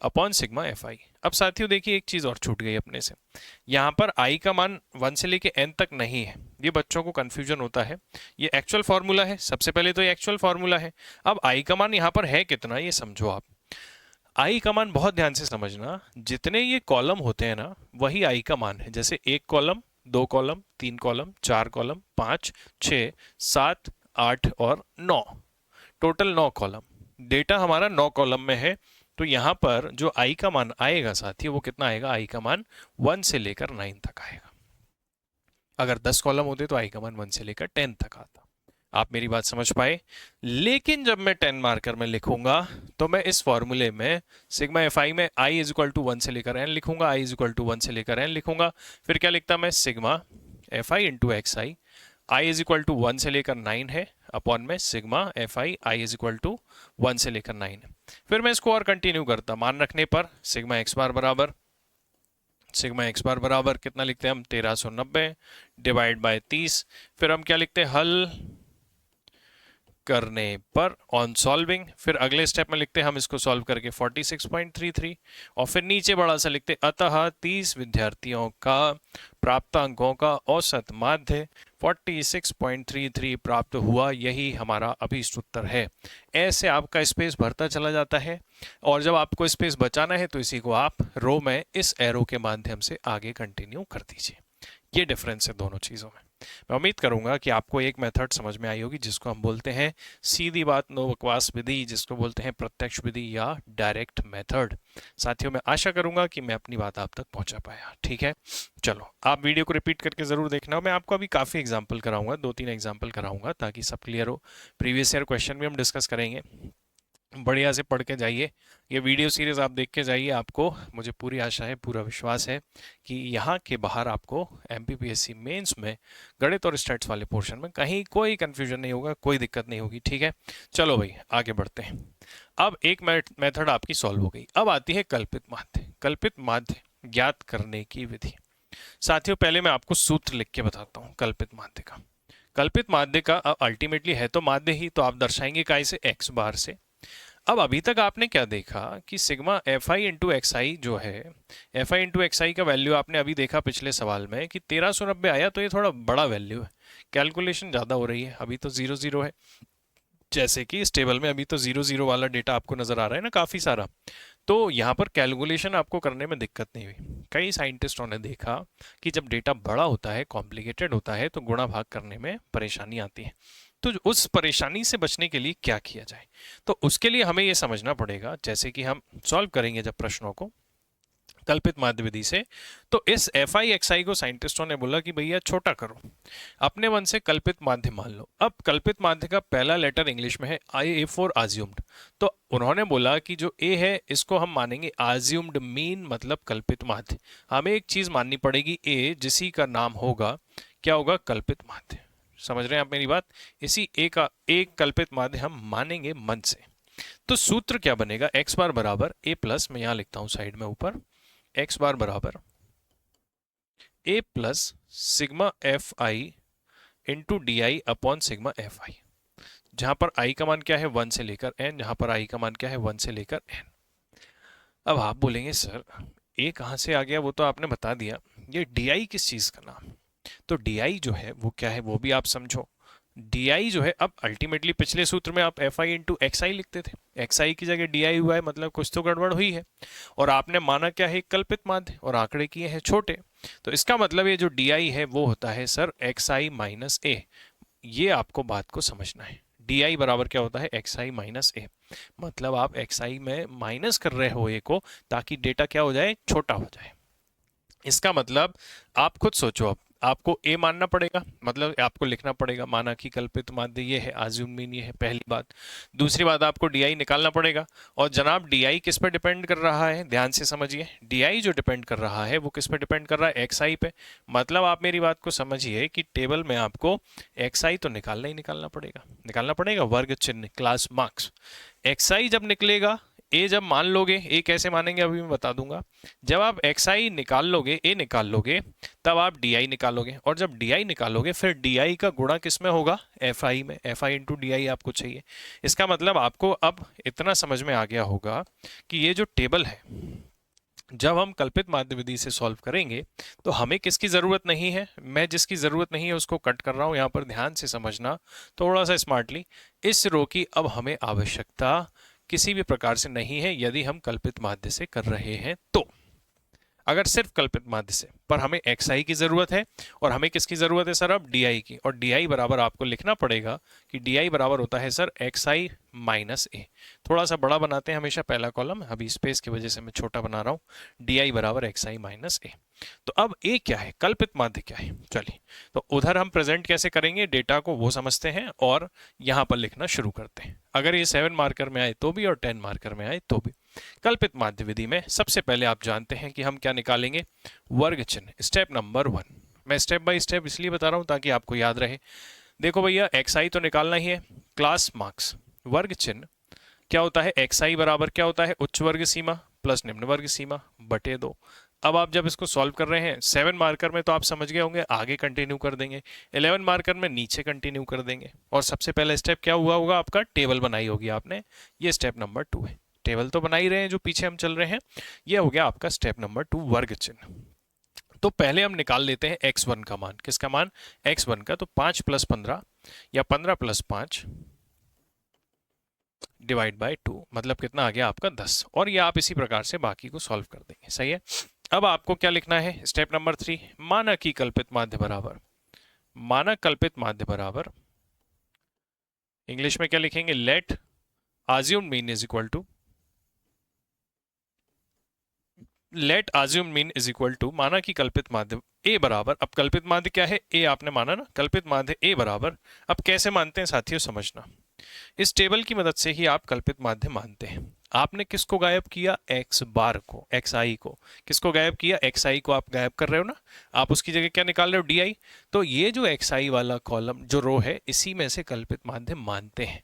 upon sigma F I. अब साथियों देखिए एक चीज और छूट गई अपने से, यहाँ पर i का मान 1 से लेके n तक नहीं है, ये बच्चों को कंफ्यूजन होता है। ये एक्चुअल फॉर्मूला है, सबसे पहले तो ये एक्चुअल फॉर्मूला है। अब i का मान यहाँ पर है कितना, ये समझो आप। i का मान बहुत ध्यान से समझना, जितने ये कॉलम होते हैं ना, वही i का मान है। जैसे 1 कॉलम, 2 कॉलम, 3 कॉलम, 4 कॉलम, 5, 6, 7, 8 और 9, टोटल 9 कॉलम। डेटा हमारा 9 कॉलम में है, तो यहाँ पर जो i का मान आएगा साथी, वो कितना आएगा? i का मान 1 से लेकर 9 तक आएगा। अगर 10 कॉलम होते तो i का मान 1 से लेकर 10 तक आता। आप मेरी बात समझ पाए? लेकिन जब मैं 10 मार्कर में लिखूंगा, तो मैं इस फॉर्मूले में सिग्मा एफ आई में i इज इक्वल टू 1 से लेकर n लिखूंगा, i इज इक्वल टू 1 से लेकर n लिखूंगा। फिर क्या लिखता मैं? Sigma F I into x i, i is equal to 1 से लेकर 9 है, अपॉन में sigma F i, i is equal to 1 से लेकर 9 है। फिर मैं इसको और कंटिन्यू करता, मान रखने पर सिग्मा एक्स बार बराबर, सिग्मा एक्स बार बराबर कितना लिखते हैं हम? 1390 डिवाइड बाय 30। फिर हम क्या लिखते हैं? हल करने पर ऑन सॉल्विंग, फिर अगले स्टेप में लिखते हैं हम इसको सॉल्व करके 46.33, और फिर नीचे बड़ा सा लिखते अतः 30 विद्यार्थियों का प्राप्त अंकों का औसत माध्य 46.33 प्राप्त हुआ। यही हमारा अभीष्ट उत्तर है। ऐसे आपका स्पेस भरता चला जाता है, और जब आपको स्पेस बचाना है तो इसी को आप रो में इस एरो के माध्यम से आगे कंटिन्यू कर दीजिए। ये डिफरेंस है दोनों चीज़ों में। मैं उम्मीद करूंगा कि आपको एक मेथड समझ में आई होगी, जिसको हम बोलते हैं सीधी बात नो बकवास विधि, जिसको बोलते हैं प्रत्यक्ष विधि या डायरेक्ट मेथड। साथियों मैं आशा करूंगा कि मैं अपनी बात आप तक पहुंचा पाया। ठीक है, चलो आप वीडियो को रिपीट करके जरूर देखना। मैं आपको अभी काफ़ी एग्जाम्पल कराऊंगा, 2-3 एग्जाम्पल कराऊंगा, ताकि सब क्लियर हो। प्रीवियस ईयर क्वेश्चन भी हम डिस्कस करेंगे। बढ़िया से पढ़ के जाइए, ये वीडियो सीरीज आप देख के जाइए। आपको, मुझे पूरी आशा है, पूरा विश्वास है कि यहाँ के बाहर आपको एमपीपीएससी मेंस में गणित और स्टैट्स वाले पोर्शन में कहीं कोई कंफ्यूजन नहीं होगा, कोई दिक्कत नहीं होगी। ठीक है, चलो भाई आगे बढ़ते हैं। अब एक मेथड आपकी सॉल्व हो गई, अब आती है कल्पित माध्य। कल्पित माध्य ज्ञात करने की विधि। साथियों पहले मैं आपको सूत्र लिख के बताता हूँ कल्पित माध्य का। कल्पित माध्य का अल्टीमेटली है तो माध्य ही, तो आप दर्शाएंगे काय से? एक्स बार से। अब अभी तक आपने क्या देखा कि sigma F I into x I जो है, F I into x I का वैल्यू आपने अभी देखा पिछले सवाल में कि 1390 आया, तो ये थोड़ा बड़ा वैल्यू है, कैलकुलेशन ज़्यादा हो रही है। अभी तो 0-0 है, जैसे कि इस टेबल में अभी तो 0-0 वाला डेटा आपको नजर आ रहा है ना, काफ़ी सारा। तो यहाँ पर कैलकुलेशन आपको करने में दिक्कत नहीं हुई। कई साइंटिस्टों ने देखा कि जब डेटा बड़ा होता है, कॉम्प्लिकेटेड होता है, तो गुणा भाग करने में परेशानी आती है। तो उस परेशानी से बचने के लिए क्या किया जाए, तो उसके लिए हमें ये समझना पड़ेगा, जैसे कि हम सॉल्व करेंगे जब प्रश्नों को कल्पित माध्य विधि से, तो इस एफ आई एक्स आई को साइंटिस्टों ने बोला कि भैया छोटा करो, अपने मन से कल्पित माध्य मान लो। अब कल्पित माध्य का पहला लेटर इंग्लिश में है आई, ए फॉर आज्यूम्ड। तो उन्होंने बोला कि जो ए है इसको हम मानेंगे आज्यूम्ड मीन, मतलब कल्पित माध्य। हमें एक चीज माननी पड़ेगी, ए जिसी का नाम होगा क्या होगा, कल्पित माध्य। समझ रहे हैं आप मेरी बात? इसी ए का एक कल्पित माध्य हम मानेंगे मन से। तो सूत्र क्या बनेगा, एक्स बार बराबर ए प्लस, मैं यहां लिखता हूं साइड में ऊपर, एक्स बार बराबर A plus sigma F I into D I upon sigma F I, जहां पर आई का मान क्या है 1 से लेकर n, जहां पर आई का मान क्या है 1 से लेकर n। अब आप बोलेंगे सर ए कहां से आ गया, वो तो आपने बता दिया, ये डी आई किस चीज का नाम। तो डी आई जो है वो क्या है वो भी आप समझो। डी आई जो है, अब अल्टीमेटली पिछले सूत्र में आप एफ आई इंटू एक्स आई लिखते थे, एक्स आई की जगह डी आई हुआ है, मतलब कुछ तो गड़बड़ हुई है। और आपने माना क्या है, कल्पित माध्य, और आंकड़े किए हैं छोटे। तो इसका मतलब ये जो डी आई है वो होता है सर एक्स आई माइनस ए। ये आपको बात को समझना है, डी आई बराबर क्या होता है, एक्स आई माइनस ए। मतलब आप एक्स आई में माइनस कर रहे हो ए को, ताकि डेटा क्या हो जाए, छोटा हो जाए। इसका मतलब आप खुद सोचो, अब आपको ए मानना पड़ेगा, मतलब आपको लिखना पड़ेगा माना कि कल्पित माध्य ये है, आज्यूम मीन ये है, पहली बात। दूसरी बात, आपको डीआई निकालना पड़ेगा। और जनाब डीआई किस पर डिपेंड कर रहा है, ध्यान से समझिए, डीआई जो डिपेंड कर रहा है वो किस पर डिपेंड कर रहा है, एक्स आई पे। मतलब आप मेरी बात को समझिए कि टेबल में आपको एक्स आई तो निकालना ही निकालना पड़ेगा, निकालना पड़ेगा, वर्ग चिन्ह क्लास मार्क्स। एक्स आई जब निकलेगा, ए जब मान लोगे, ए कैसे मानेंगे अभी मैं बता दूंगा। जब आप एक्स आई निकाल लोगे, ए निकाल लोगे, तब आप डी आई निकालोगे, और जब डी आई निकालोगे फिर डी आई का गुणा किस में होगा, एफ आई में, एफ आई इंटू डी आई आपको चाहिए। इसका मतलब आपको अब इतना समझ में आ गया होगा कि ये जो टेबल है, जब हम कल्पित माध्य विधि से सॉल्व करेंगे तो हमें किसकी जरूरत नहीं है, मैं जिसकी जरूरत नहीं है उसको कट कर रहा हूं यहां पर, ध्यान से समझना थोड़ा सा स्मार्टली। इस रो की अब हमें आवश्यकता किसी भी प्रकार से नहीं है यदि हम कल्पित माध्य से कर रहे हैं तो। अगर सिर्फ कल्पित माध्य से, पर हमें एक्स आई की जरूरत है, और हमें किसकी जरूरत है सर, अब डी आई की। और डी आई बराबर आपको लिखना पड़ेगा कि डी आई बराबर होता है सर एक्स आई माइनस ए। थोड़ा सा बड़ा बनाते हैं हमेशा पहला कॉलम, अभी स्पेस की वजह से मैं छोटा बना रहा हूं, डी आई बराबर एक्स आई माइनस ए। तो अब ए क्या है, कल्पित माध्य क्या है, चलिए तो उधर हम प्रेजेंट कैसे करेंगे डेटा को वो समझते हैं, और यहां पर लिखना शुरू करते हैं। अगर ये 7 मार्कर में आए तो भी और 10 मार्कर में आए तो भी। कल्पित माध्य विधि में सबसे पहले आप जानते हैं कि हम क्या निकालेंगे, वर्ग चिन्ह, स्टेप नंबर 1। मैं स्टेप बाय स्टेप इसलिए बता रहा हूं ताकि आपको याद रहे। देखो भैया एक्स आई तो निकालना ही है, क्लास मार्क्स, वर्ग चिन्ह क्या होता है, एक्स आई बराबर क्या होता है, उच्च वर्ग सीमा प्लस निम्न वर्ग सीमा बटे 2। अब आप जब इसको सॉल्व कर रहे हैं 7 मार्कर में तो आप समझ गए होंगे, आगे कंटिन्यू कर देंगे, 11 मार्कर में नीचे कंटिन्यू कर देंगे। और सबसे पहला स्टेप क्या हुआ होगा आपका, टेबल बनाई होगी आपने, ये स्टेप नंबर 2 है। टेबल तो बना ही रहे हैं जो पीछे हम चल रहे हैं, ये हो गया आपका स्टेप नंबर 2, वर्ग चिन्ह। तो पहले हम निकाल लेते हैं x1 का मान, किसका मान, x1 का। तो 5 प्लस 15 या 15 प्लस 5 डिवाइड बाय 2, मतलब कितना आ गया आपका 10। और ये आप इसी प्रकार से बाकी को सॉल्व कर देंगे, सही है। अब आपको क्या लिखना है, स्टेप नंबर 3, माना कि कल्पित माध्य बराबर, माना कल्पित माध्य बराबर, इंग्लिश में क्या लिखेंगे, let assumed mean is equal to, let assumed mean is equal to, माना कि कल्पित माध्य ए बराबर, अब कल्पित माध्य क्या है, ए आपने माना ना, कल्पित माध्य ए बराबर, अब कैसे मानते हैं साथियों समझना, इस टेबल की मदद से ही आप कल्पित माध्य मानते हैं। आपने किसको गायब किया, एक्स बार को, एक्स आई को, किसको गायब किया, एक्स आई को आप गायब कर रहे हो ना, आप उसकी जगह क्या निकाल रहे हो, डी आई। तो ये जो एक्स आई वाला कॉलम जो रो है, इसी में से कल्पित माध्य मानते हैं।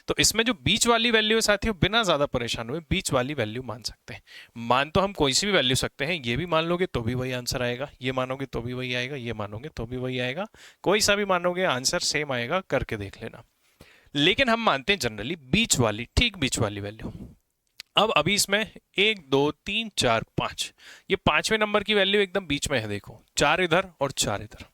तो इसमें जो बीच वाली वैल्यू है साथियों, बिना ज्यादा परेशान हुए बीच वाली वैल्यू मान सकते हैं। मान तो हम कोई सी भी वैल्यू सकते हैं, ये भी मान लोगे तो भी वही आंसर आएगा, ये मानोगे तो भी वही आएगा, ये मानोगे तो भी वही आएगा, कोई सा भी मानोगे आंसर सेम आएगा, करके देख लेना। लेकिन हम मानते हैं जनरली बीच वाली, ठीक बीच वाली वैल्यू। अब अभी इसमें 1 2 3 4 5, ये 5वें नंबर की वैल्यू एकदम बीच में है, देखो 4 इधर और 4 इधर।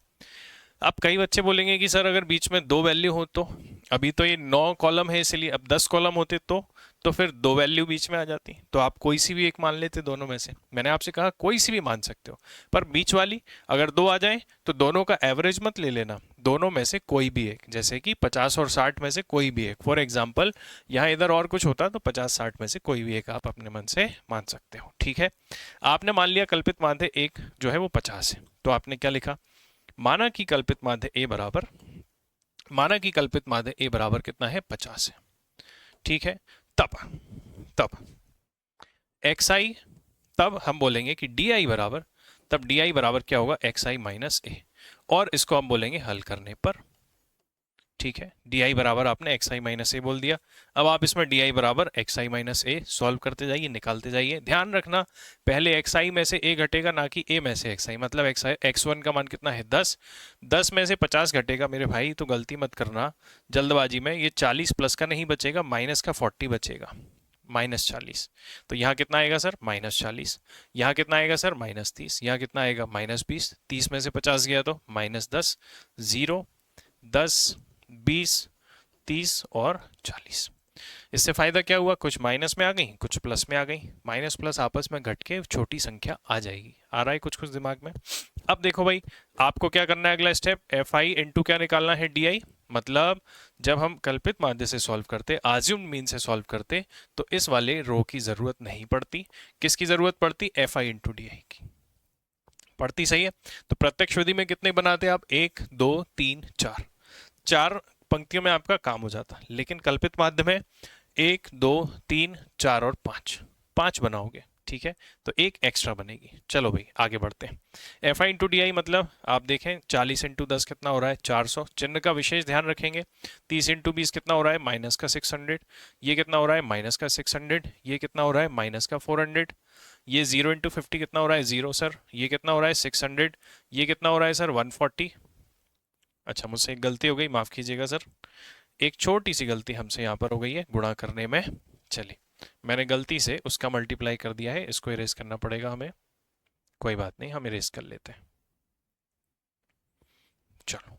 अब कई बच्चे बोलेंगे कि सर अगर बीच में 2 वैल्यू हो तो, अभी तो ये 9 कॉलम है इसलिए, अब 10 कॉलम होते तो तो फिर दो वैल्यू बीच में आ जाती, तो आप कोई सी भी एक मान लेते दोनों में से। मैंने आपसे कहा कोई सी भी मान सकते हो, पर बीच वाली अगर दो आ जाए तो दोनों का एवरेज मत ले लेना, दोनों में से कोई भी एक, जैसे कि 50 और 60 में से कोई भी एक। फॉर एग्जाम्पल यहाँ इधर और कुछ होता तो 50-60 में से कोई भी एक आप अपने मन से मान सकते हो। ठीक है, आपने मान लिया कल्पित माध्य एक जो है वो 50 है, तो आपने क्या लिखा, माना कि कल्पित माध्य ए बराबर कितना है, 50 है। ठीक है, तब एक्स आई, तब हम बोलेंगे कि डी आई बराबर, तब डी आई बराबर क्या होगा, एक्स आई माइनस ए, और इसको हम बोलेंगे हल करने पर। ठीक है, डी आई बराबर आपने एक्स आई माइनस ए बोल दिया। अब आप इसमें डी आई बराबर x I minus A solve करते जाइए, निकालते जाइए। ध्यान रखना पहले एक्स आई में से ए घटेगा, ना कि ए में से एक्स आई। मतलब एक्स वन का मान कितना है 10, 10 में से 50 घटेगा मेरे भाई, तो गलती मत करना जल्दबाजी में। ये 40 प्लस का नहीं बचेगा, माइनस का 40 बचेगा, -40। तो यहाँ कितना आएगा सर, -40। यहाँ कितना आएगा सर, -30। यहाँ कितना आएगा, -20। 30 में से 50 गया तो -10, 0, 10, 20, 30 और 40। इससे फायदा क्या हुआ, कुछ माइनस में आ गई, कुछ प्लस में आ गई। माइनस प्लस आपस में घट के छोटी संख्या आ जाएगी। आ रहा है कुछ कुछ दिमाग में। अब देखो भाई, आपको क्या करना है, अगला स्टेप एफ आई इंटू क्या निकालना है, डी आई। मतलब जब हम कल्पित माध्य से सॉल्व करते, आज्यूम्ड मीन से सॉल्व करते, तो इस वाले रो की जरूरत नहीं पड़ती। किसकी जरूरत पड़ती, एफ आई इंटू डी आई की पड़ती। सही है, तो प्रत्यक्ष विधि में कितने बनाते आप, 1, 2, 3, 4, 4 पंक्तियों में आपका काम हो जाता। लेकिन कल्पित माध्य में 1, 2, 3, 4 और 5, 5 बनाओगे। ठीक है, तो एक एक्स्ट्रा बनेगी। चलो भाई आगे बढ़ते हैं। एफ आई इंटू डी आई मतलब आप देखें 40 इंटू 10 कितना हो रहा है, 400। चिन्ह का विशेष ध्यान रखेंगे। 30 इंटू 20 कितना हो रहा है, माइनस का 600। ये कितना हो रहा है, माइनस का 600। ये कितना हो रहा है, माइनस का 400। ये 0 इंटू 50 कितना हो रहा है, 0 सर। ये कितना हो रहा है, 600। ये कितना हो रहा है सर, 140। अच्छा मुझसे एक गलती हो गई, माफ कीजिएगा सर, एक छोटी सी गलती हमसे यहाँ पर हो गई है गुणा करने में। चलिए, मैंने गलती से उसका मल्टीप्लाई कर दिया है, इसको इरेज करना पड़ेगा हमें। कोई बात नहीं, हम इरेज कर लेते हैं। चलो,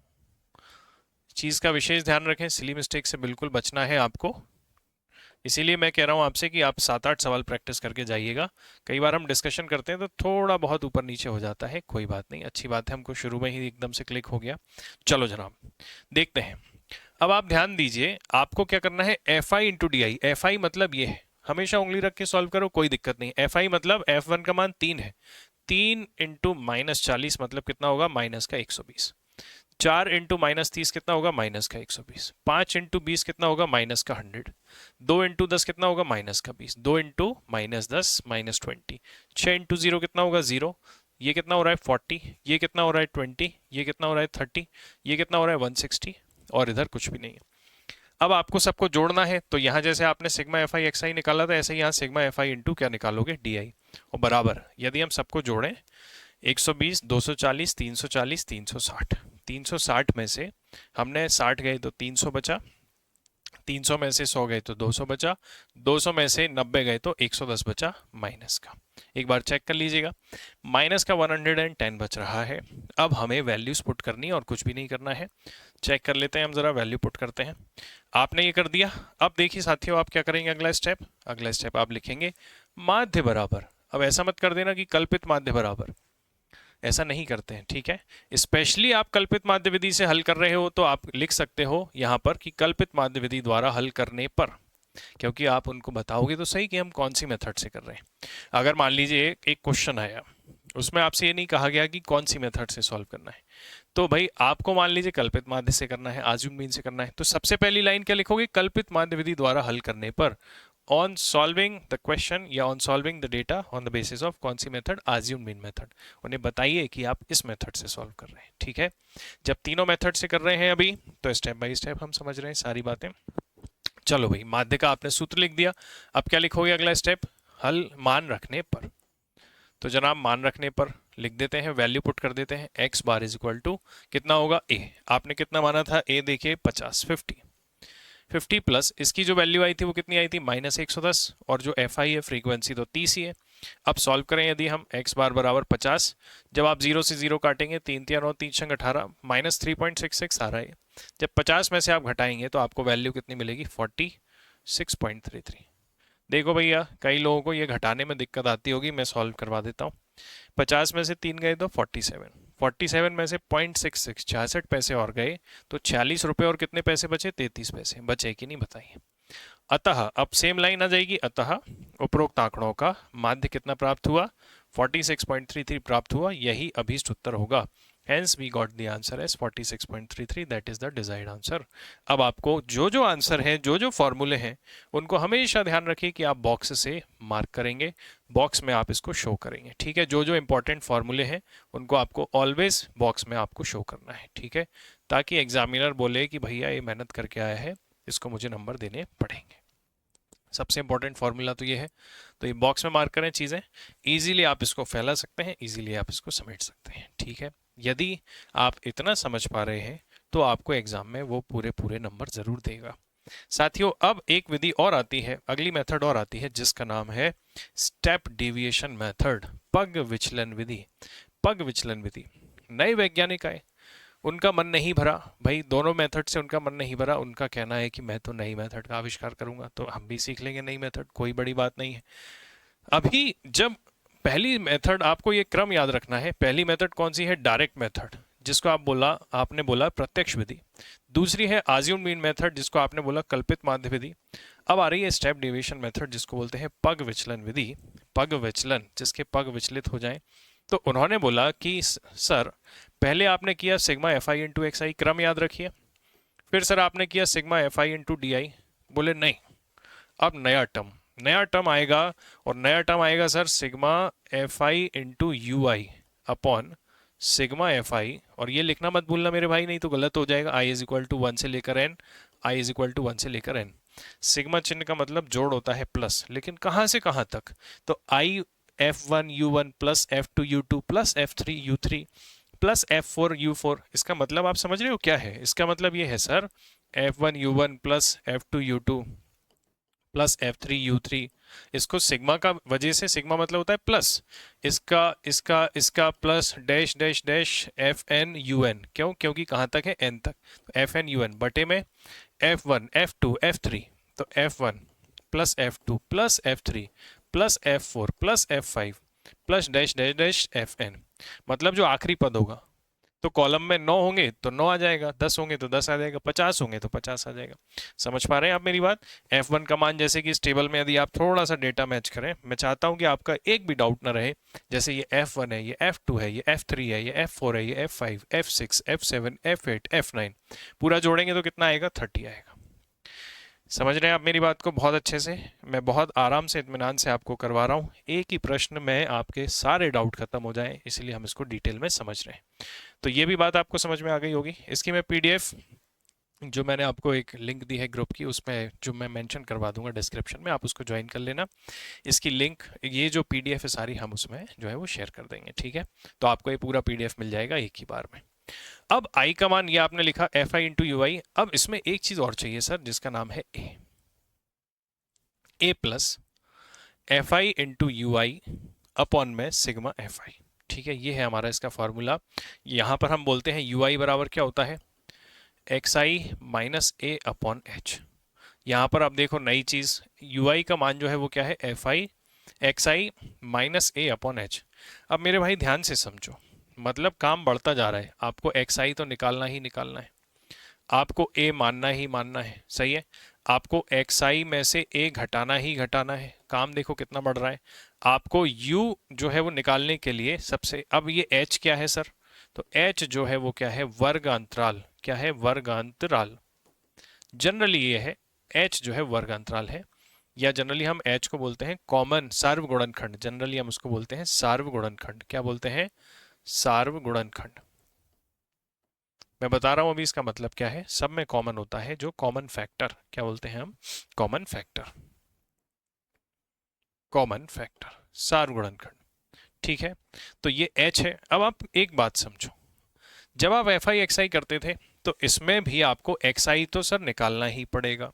चीज का विशेष ध्यान रखें, सिली मिस्टेक से बिल्कुल बचना है आपको। इसीलिए मैं कह रहा हूं आपसे कि आप 7-8 सवाल प्रैक्टिस करके जाइएगा। कई बार हम डिस्कशन करते हैं तो थोड़ा बहुत ऊपर नीचे हो जाता है, कोई बात नहीं, अच्छी बात है, हमको शुरू में ही एकदम से क्लिक हो गया। चलो जनाब देखते हैं। अब आप ध्यान दीजिए, आपको क्या करना है, F I into D I. F I मतलब ये है, हमेशा उंगली रख के सॉल्व करो, कोई दिक्कत नहीं। एफ आई मतलब एफ वन का मान 3 है, 3 इंटू -40 मतलब कितना होगा, माइनस का 120। 4 इंटू -30 कितना होगा, माइनस का 120। 5 इंटू 20 कितना होगा, माइनस का 100। 2 इंटू 10 कितना होगा, माइनस का 20। 2 इंटू -10 -20। 6 इंटू 0 कितना होगा, 0। ये कितना हो रहा है, 40। ये कितना हो रहा है, 20। ये कितना हो रहा है, 30। ये कितना हो रहा है, 160। और इधर कुछ भी नहीं है। अब आपको सबको जोड़ना है, तो यहाँ जैसे आपने सिग्मा एफ आई एक्स आई निकाला था, ऐसे ही यहाँ सिग्मा एफ आई इंटू क्या निकालोगे, डी आई। और बराबर यदि हम सबको जोड़ें, 120, 240, 340, 360। 360 में से हमने 60 गए तो 300 बचा, 300 में से 100 गए तो 200 बचा, 200 में से 90 गए तो 110 बचा माइनस का। एक बार चेक कर लीजिएगा, माइनस का 110 बच रहा है। अब हमें वैल्यूज पुट करनी है और कुछ भी नहीं करना है। चेक कर लेते हैं हम जरा, वैल्यू पुट करते हैं। आपने ये कर दिया। अब देखिए साथियों, आप क्या करेंगे, अगला स्टेप आप लिखेंगे माध्य बराबर। अब ऐसा मत कर देना कि कल्पित माध्य बराबर, ऐसा नहीं करते हैं, ठीक है। स्पेशली आप कल्पित माध्य विधि से हल कर रहे हो तो आप लिख सकते हो यहाँ पर कि कल्पित माध्य विधि द्वारा हल करने पर, क्योंकि आप उनको बताओगे तो सही कि हम कौन सी मेथड से कर रहे हैं। अगर मान लीजिए एक क्वेश्चन आया, उसमें आपसे ये नहीं कहा गया कि कौन सी मेथड से सॉल्व करना है, तो भाई आपको मान लीजिए कल्पित माध्य से करना है, आज्यूम मीन से करना है, तो सबसे पहली लाइन क्या लिखोगे, कल्पित माध्य विधि द्वारा हल करने पर, ऑन सॉल्विंग द क्वेश्चन या on solving the data on the basis of कौन सी मेथड, आज्यूम मीन मेथड। उन्हें बताइए कि आप इस मेथड से सॉल्व कर रहे हैं, ठीक है। जब तीनों मेथड से कर रहे हैं अभी, तो स्टेप बाय स्टेप हम समझ रहे हैं सारी बातें। चलो भाई, माध्य का आपने सूत्र लिख दिया। अब क्या लिखोगे, अगला स्टेप, हल मान रखने पर। तो जनाब मान रखने पर लिख देते हैं, वैल्यू पुट कर देते हैं, x bar is equal to कितना होगा, ए। आपने कितना माना था, ए देखिए 50, 50 प्लस इसकी जो वैल्यू आई थी वो कितनी आई थी, -110। और जो एफ आई है फ्रीक्वेंसी तो 30 ही है। अब सॉल्व करें, यदि हम एक्स बार बराबर 50, जब आप 0 से 0 काटेंगे, 3 3 9 3 6 18, -3.66 आ रहा है। जब 50 में से आप घटाएंगे तो आपको वैल्यू कितनी मिलेगी, 46.33। देखो भैया, कई लोगों को ये घटाने में दिक्कत आती होगी, मैं सॉल्व करवा देता हूँ। 50 में से 3 गए तो 47, 47 में से 0.66 66 पैसे और गए तो 46 रुपए और कितने पैसे बचे? 33 पैसे बचे कि नहीं, बताइए। अतः अब सेम लाइन आ जाएगी, अतः उपरोक्त आंकड़ों का माध्य कितना प्राप्त हुआ? 46.33 प्राप्त हुआ, यही अभीष्ट उत्तर होगा। Hence we got the answer as 46.33, that is the desired answer। अब आपको जो जो आंसर है, जो जो फॉर्मूले हैं, उनको हमेशा ध्यान रखिए कि आप बॉक्स से मार्क करेंगे, बॉक्स में आप इसको शो करेंगे, ठीक है। जो जो इंपॉर्टेंट फॉर्मूले हैं उनको आपको ऑलवेज बॉक्स में आपको शो करना है, ठीक है, ताकि एग्जामिनर बोले कि भैया ये मेहनत करके आया है, इसको मुझे नंबर देने पड़ेंगे। सबसे इंपॉर्टेंट फार्मूला तो ये है, तो ये बॉक्स में मार्क करें चीज़ें, इजीली आप इसको फैला सकते हैं, इजीली आप इसको समेट सकते हैं, ठीक है। यदि आप इतना समझ पा रहे हैं तो आपको एग्जाम में वो पूरे पूरे नंबर जरूर देगा। साथियों, अब एक विधि और आती है, अगली मेथड और आती है, जिसका नाम है स्टेप डेविएशन मेथड, पग विचलन विधि। पग विचलन विधि, नए वैज्ञानिक आए, उनका मन नहीं भरा भाई, दोनों मेथड से उनका मन नहीं भरा, उनका कहना है कि मैं तो नई मेथड का आविष्कार करूंगा, तो हम भी सीख लेंगे नई मेथड, कोई बड़ी बात नहीं है। अभी जब पहली मेथड, आपको ये क्रम याद रखना है, पहली मेथड कौन सी है? डायरेक्ट मेथड, जिसको आपने बोला प्रत्यक्ष विधि। दूसरी है आज्यूम मीन मेथड, जिसको आपने बोला कल्पित माध्य विधि। अब आ रही है स्टेप डेविएशन मेथड, जिसको बोलते हैं पग विचलन विधि। पग विचलन, जिसके पग विचलित हो जाएं। तो उन्होंने बोला कि सर, पहले आपने किया sigma F I into x I, क्रम याद रखिए। फिर सर आपने किया sigma F I into D I. बोले नहीं, अब नया टर्म आएगा, और नया टर्म आएगा sir sigma F I into U I upon sigma F I, और ये लिखना मत भूलना मेरे भाई, नहीं तो गलत हो जाएगा। आई इज इक्वल टू 1 से लेकर n, i is equal to 1 से लेकर एन। सिग्मा चिन्ह का मतलब जोड़ होता है प्लस, लेकिन कहां से कहां तक? तो आई F1 U1 plus F2 U2 plus F3 U3 plus F4 U4। इसका मतलब आप समझ रहे हो क्या है? इसका मतलब ये है sir, F1 U1 plus F2 U2 plus F3 U3, इसको सिग्मा का वजह से, सिग्मा मतलब होता है प्लस, इसका इसका इसका plus dash dash dash FN UN, क्यों? क्योंकि कहां तक है? n तक। तो FN UN बटे में F1 F2 F3, तो F1 plus F2 plus F3 plus F4 plus F5 plus dash dash dash FN, मतलब जो आखिरी पद होगा, तो कॉलम में 9 होंगे तो 9 आ जाएगा, 10 होंगे तो 10 आ जाएगा, 50 होंगे तो 50 आ जाएगा। समझ पा रहे हैं आप मेरी बात? F1 का मान, जैसे कि इस टेबल में यदि आप थोड़ा सा डेटा मैच करें, मैं चाहता हूं कि आपका एक भी डाउट ना रहे, जैसे ये F1 है, ये F2 है, ये F3 है, ये F4 है, ये F5 F6 F7 F8 F9, पूरा जोड़ेंगे तो कितना आएगा? 30 आएगा। समझ रहे हैं आप मेरी बात को बहुत अच्छे से? मैं बहुत आराम से, इत्मीनान से आपको करवा रहा हूँ, एक ही प्रश्न में आपके सारे डाउट खत्म हो जाएं, इसलिए हम इसको डिटेल में समझ रहे हैं। तो ये भी बात आपको समझ में आ गई होगी। इसकी मैं PDF, जो मैंने आपको एक लिंक दी है ग्रुप की, उसमें जो मैं मेंशन करवा दूंगा डिस्क्रिप्शन में, आप उसको ज्वाइन कर लेना। इसकी लिंक, ये जो PDF है सारी, हम उसमें जो है वो शेयर कर देंगे, ठीक है। तो आपको ये पूरा PDF मिल जाएगा एक ही बार में। अब आई का मान ये आपने लिखा एफ आई इंटू यू आई। अब इसमें एक चीज और चाहिए सर, जिसका नाम है A plus F I into U I upon में सिग्मा एफ आई, ठीक है। ये है हमारा इसका फॉर्मूला। यहां पर हम बोलते हैं यू आई बराबर क्या होता है? एक्स आई माइनस ए अपॉन एच। यहां पर आप देखो नई चीज, यू आई का मान जो है वो क्या है? एफ आई एक्स आई माइनस ए अपॉन एच। अब मेरे भाई ध्यान से समझो, मतलब काम बढ़ता जा रहा है, आपको एक्स आई तो निकालना ही निकालना है, आपको ए मानना ही मानना है, सही है। आपको एक्स आई में से ए घटाना ही घटाना है, काम देखो कितना बढ़ रहा है। आपको यू जो है वो निकालने के लिए सबसे, अब ये एच क्या है सर? तो एच जो है वो क्या है? वर्गांतराल। क्या है? वर्गांतराल। जनरली ये है, एच जो है वर्गांतराल है, या जनरली हम एच को बोलते हैं कॉमन सार्वगुणनखंड, जनरली हम उसको बोलते हैं सार्वगुणनखंड। क्या बोलते हैं? सार्वगुणनखंड। मैं बता रहा हूं अभी इसका मतलब क्या है। सब में कॉमन होता है जो कॉमन फैक्टर, क्या बोलते हैं हम? Common factor. कॉमन फैक्टर, सार्वगुणनखंड, ठीक है। तो ये H है। अब आप एक बात समझो, जब आप एफ आई एक्स आई करते थे तो इसमें भी आपको एक्स आई तो सर निकालना ही पड़ेगा,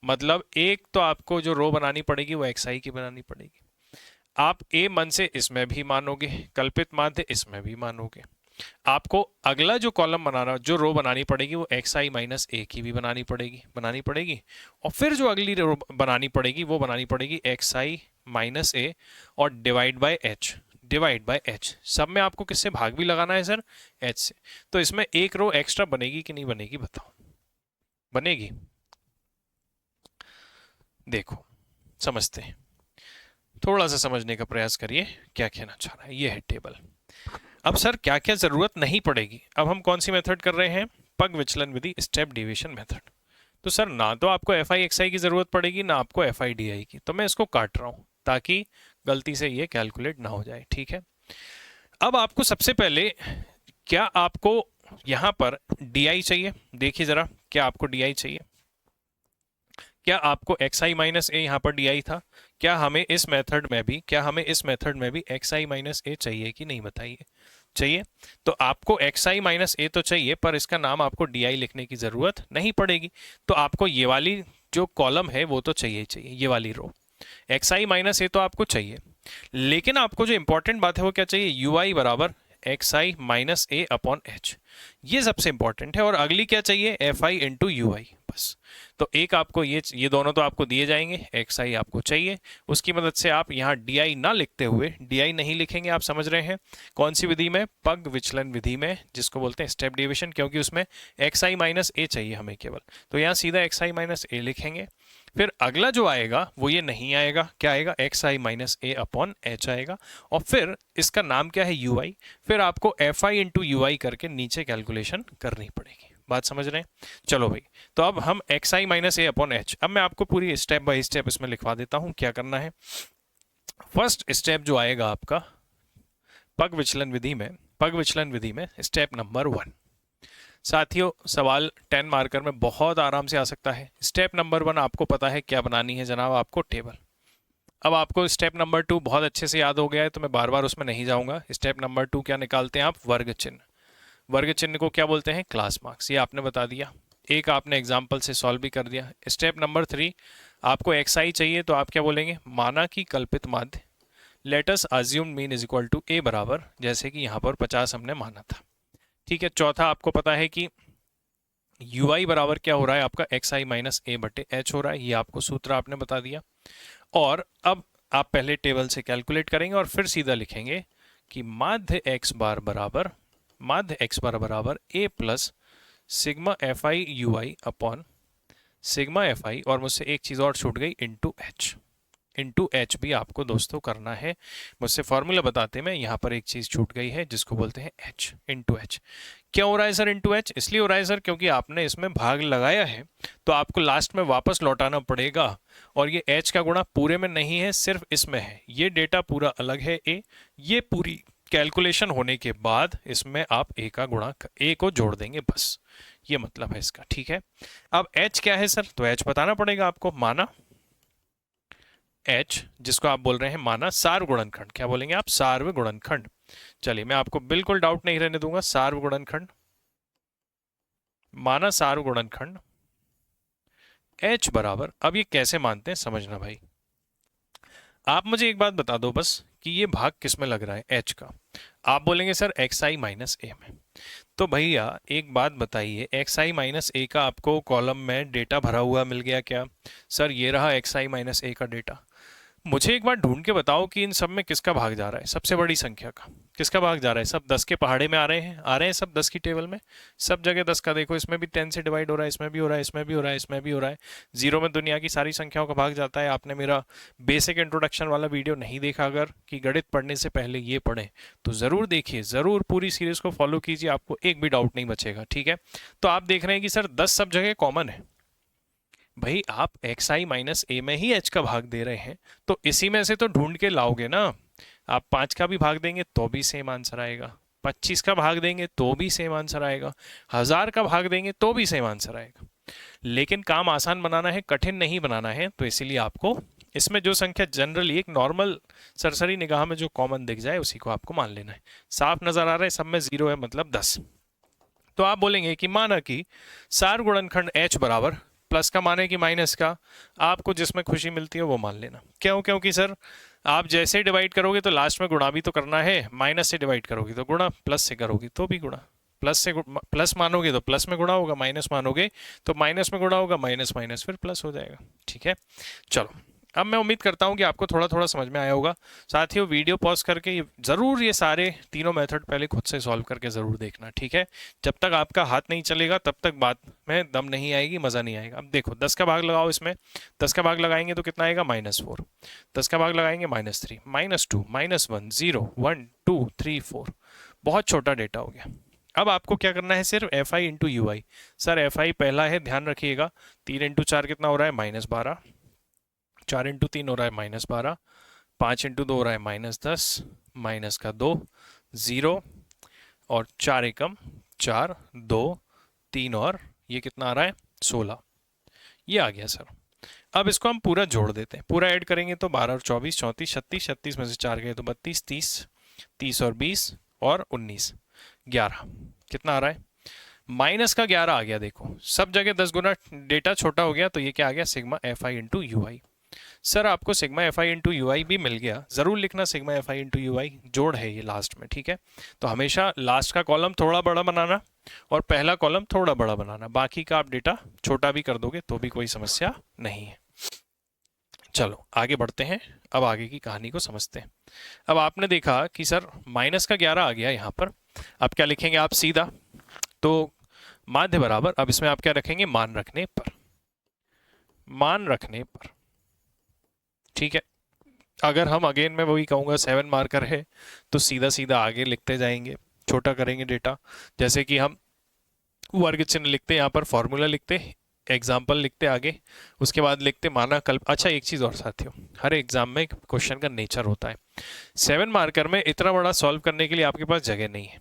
मतलब एक तो आपको जो रो बनानी पड़ेगी वो एक्स आई की बनानी पड़ेगी। आप ए मन से इसमें भी मानोगे, कल्पित माध्य इसमें भी मानोगे, आपको अगला जो कॉलम बनाना, जो रो बनानी पड़ेगी वो xi माइनस ए की भी बनानी पड़ेगी और फिर जो अगली रो बनानी पड़ेगी वो बनानी पड़ेगी xi माइनस ए और डिवाइड बाय h। सब में आपको किससे भाग भी लगाना है सर? h से। तो इसमें एक रो एक्स्ट्रा बनेगी कि नहीं बनेगी बताओ? बनेगी। देखो समझते हैं, थोड़ा सा समझने का प्रयास करिए क्या कहना चाह रहा है। ये है टेबल। अब सर क्या क्या जरूरत नहीं पड़ेगी? अब हम कौन सी मेथड कर रहे हैं? पग विचलन विधि, स्टेप डेविएशन मेथड। तो सर ना तो आपको एफ आई एक्स आई की जरूरत पड़ेगी ना आपको एफ आई डी आई की, तो मैं इसको काट रहा हूं ताकि गलती से ये कैलकुलेट ना हो जाए, ठीक है। अब आपको सबसे पहले क्या आपको यहां पर डी आई चाहिए? देखिए जरा, क्या आपको डी आई चाहिए? क्या आपको एक्स आई माइनस ए यहाँ पर डी आई था? क्या हमें इस मेथड में भी एक्स आई माइनस ए चाहिए कि नहीं? बताइए। चाहिए। तो आपको एक्स आई माइनस ए तो चाहिए, पर इसका नाम आपको डी आई लिखने की जरूरत नहीं पड़ेगी। तो आपको ये वाली जो कॉलम है वो तो चाहिए ही चाहिए, ये वाली रो एक्स आई माइनस ए तो आपको चाहिए। लेकिन आपको जो इंपॉर्टेंट बात है वो क्या चाहिए? यू आई बराबर एक्स आई माइनस ए अपॉन एच, ये सबसे इंपॉर्टेंट है। और अगली क्या चाहिए? एफ आई इंटू यू आई, बस। तो एक आपको ये दोनों तो आपको दिए जाएंगे, एक्स आई आपको चाहिए। उसकी मदद से आप यहाँ डी आई ना लिखते हुए, डी आई नहीं लिखेंगे, आप समझ रहे हैं कौन सी विधि में? पग विचलन विधि में, जिसको बोलते हैं स्टेप डेविएशन, क्योंकि उसमें एक्स आई माइनस ए चाहिए हमें केवल। तो यहाँ सीधा एक्स आई माइनस ए लिखेंगे। फिर अगला जो आएगा वो ये नहीं आएगा, क्या आएगा? एक्स आई माइनस ए अपॉन एच आएगा। और फिर इसका नाम क्या है? यू आई। फिर आपको एफ आई इंटू यू आई करके नीचे कैलकुलेशन करनी पड़ेगी। बात समझ रहे हैं? चलो भाई, तो अब हम एक्स आई माइनस ए अपॉन एच, अब मैं आपको पूरी स्टेप बाय स्टेप इसमें लिखवा देता हूं क्या करना है। फर्स्ट स्टेप जो आएगा आपका पग विचलन विधि में स्टेप नंबर 1। साथियों सवाल 10 मार्कर में बहुत आराम से आ सकता है। स्टेप नंबर 1 आपको पता है क्या बनानी है जनाब? आपको टेबल। अब आपको स्टेप नंबर 2 बहुत अच्छे से याद हो गया है, तो मैं बार बार उसमें नहीं जाऊंगा। स्टेप नंबर 2 क्या निकालते हैं आप? वर्ग चिन्ह। वर्ग चिन्ह को क्या बोलते हैं? Class marks. ये आपने बता दिया, एक आपने एग्जाम्पल से सॉल्व भी कर दिया। स्टेप नंबर 3 आपको एक्स आई चाहिए, तो आप क्या बोलेंगे? माना कि कल्पित माध्य, let us assume mean is equal to A बराबर, जैसे कि यहाँ पर 50 हमने माना था, ठीक है। चौथा आपको पता है कि यू आई बराबर क्या हो रहा है आपका? एक्स आई माइनस ए बटे एच हो रहा है, ये आपको सूत्र आपने बता दिया। और अब आप पहले टेबल से कैलकुलेट करेंगे और फिर सीधा लिखेंगे कि माध्य एक्स बार बराबर A plus sigma F I U I upon sigma F I, और मुझसे एक चीज़ और छूट गई, इंटू एच भी आपको दोस्तों करना है। मुझसे फॉर्मूला बताते में यहाँ पर एक चीज़ छूट गई है जिसको बोलते हैं एच, इंटू एच। क्यों हो रहा है सर इंटू एच? इसलिए हो रहा है सर क्योंकि आपने इसमें भाग लगाया है, तो आपको लास्ट में वापस लौटाना पड़ेगा। और ये एच का गुणा पूरे में नहीं है, सिर्फ इसमें है। ये डेटा पूरा अलग है ए, ये पूरी कैलकुलेशन होने के बाद इसमें आप ए का गुणा, ए को जोड़ देंगे, बस ये मतलब है इसका, ठीक है। अब एच क्या है सर? तो एच बताना पड़ेगा आपको। माना एच, जिसको आप बोल रहे हैं माना सार्व गुणनखंड, क्या बोलेंगे आप? सार्व गुणनखंड। चलिए मैं आपको बिल्कुल डाउट नहीं रहने दूंगा। सार्व गुणनखंड, माना सार्व गुणनखंड एच बराबर, अब ये कैसे मानते हैं समझना भाई। आप मुझे एक बात बता दो बस कि ये भाग किस में लग रहा है एच का? आप बोलेंगे सर एक्स आई माइनस ए में। तो भैया एक बात बताइए, एक्स आई माइनस ए का आपको कॉलम में डेटा भरा हुआ मिल गया क्या? सर ये रहा एक्स आई माइनस ए का डेटा। मुझे एक बार ढूंढ के बताओ कि इन सब में किसका भाग जा रहा है? सबसे बड़ी संख्या का किसका भाग जा रहा है? सब 10 के पहाड़े में आ रहे हैं सब 10 की टेबल में, सब जगह 10 का। देखो इसमें भी 10 से डिवाइड हो रहा है, इसमें भी हो रहा है, इसमें भी हो रहा है, इसमें भी हो रहा है। जीरो में दुनिया की सारी संख्याओं का भाग जाता है। आपने मेरा बेसिक इंट्रोडक्शन वाला वीडियो नहीं देखा अगर, कि गणित पढ़ने से पहले ये पढ़ें, तो ज़रूर देखिए, ज़रूर पूरी सीरीज को फॉलो कीजिए, आपको एक भी डाउट नहीं बचेगा, ठीक है। तो आप देख रहे हैं कि सर 10 सब जगह कॉमन है। भाई आप एक्स आई माइनस ए में ही एच का भाग दे रहे हैं, तो इसी में से तो ढूंढ के लाओगे ना। आप 5 का भी भाग देंगे तो भी सेम आंसर आएगा, 25 का भाग देंगे तो भी सेम आंसर आएगा, 1000 का भाग देंगे तो भी सेम आंसर आएगा। लेकिन काम आसान बनाना है, कठिन नहीं बनाना है। तो इसीलिए आपको इसमें जो संख्या जनरली एक नॉर्मल सरसरी निगाह में जो कॉमन दिख जाए उसी को आपको मान लेना है। साफ नजर आ रहा है सब में 0 है, मतलब 10। तो आप बोलेंगे कि माना कि सार गुणनखंड एच बराबर प्लस का माने कि माइनस का, आपको जिसमें खुशी मिलती है वो मान लेना। क्यों? क्योंकि सर आप जैसे ही डिवाइड करोगे तो लास्ट में गुणा भी तो करना है, माइनस से डिवाइड करोगे तो गुणा, प्लस से करोगे तो भी गुणा, प्लस से प्लस मानोगे तो प्लस में गुणा होगा, माइनस मानोगे तो माइनस में गुणा होगा, माइनस माइनस फिर प्लस हो जाएगा। ठीक है, चलो अब मैं उम्मीद करता हूं कि आपको थोड़ा थोड़ा समझ में आया होगा। साथियों वीडियो पॉज करके ज़रूर ये सारे तीनों मेथड पहले खुद से सॉल्व करके ज़रूर देखना, ठीक है। जब तक आपका हाथ नहीं चलेगा तब तक बात में दम नहीं आएगी, मज़ा नहीं आएगा। अब देखो 10 का भाग लगाओ, इसमें 10 का भाग लगाएंगे तो कितना आएगा -4, 10 का भाग लगाएंगे -3, -2, -1, 0, 1, 2, 3, 4, बहुत छोटा डेटा हो गया। अब आपको क्या करना है, सिर्फ F I into U I. Sir F आई पहला है, ध्यान रखिएगा, 3 इंटू 4 कितना हो रहा है, -12, 4 इंटू 3 हो रहा है -12, 5 इंटू 2 हो रहा है -10, माइनस का 2, 0 और 4 एकम 4, 2, 3 और ये कितना आ रहा है 16, ये आ गया सर। अब इसको हम पूरा जोड़ देते हैं, पूरा ऐड करेंगे तो 12 और 24, 34, 36, 36 में से 4 गए तो 32, 30, 30 और 20 और 19, 11, कितना आ रहा है माइनस का 11 आ गया। देखो सब जगह 10 गुना डेटा छोटा हो गया, तो ये क्या आ गया, sigma F I into U I. Sir आपको sigma F I into U I भी मिल गया, जरूर लिखना sigma F I into U I, जोड़ है ये लास्ट में, ठीक है। तो हमेशा लास्ट का कॉलम थोड़ा बड़ा बनाना और पहला कॉलम थोड़ा बड़ा बनाना, बाकी का आप डेटा छोटा भी कर दोगे तो भी कोई समस्या नहीं है। चलो आगे बढ़ते हैं, अब आगे की कहानी को समझते हैं। अब आपने देखा कि सर माइनस का 11 आ गया यहाँ पर, अब क्या लिखेंगे आप सीधा, तो माध्य बराबर, अब इसमें आप क्या रखेंगे, मान रखने पर, मान रखने पर, ठीक है। अगर हम अगेन मैं वही कहूँगा 7 मार्कर है तो सीधा सीधा आगे लिखते जाएंगे, छोटा करेंगे डेटा, जैसे कि हम वर्ग चिन्ह लिखते, यहाँ पर फॉर्मूला लिखते, एग्जाम्पल लिखते आगे, उसके बाद लिखते माना कल्प। अच्छा एक चीज़ और साथियों, हर एग्जाम में क्वेश्चन का नेचर होता है, 7 मार्कर में इतना बड़ा सॉल्व करने के लिए आपके पास जगह नहीं है,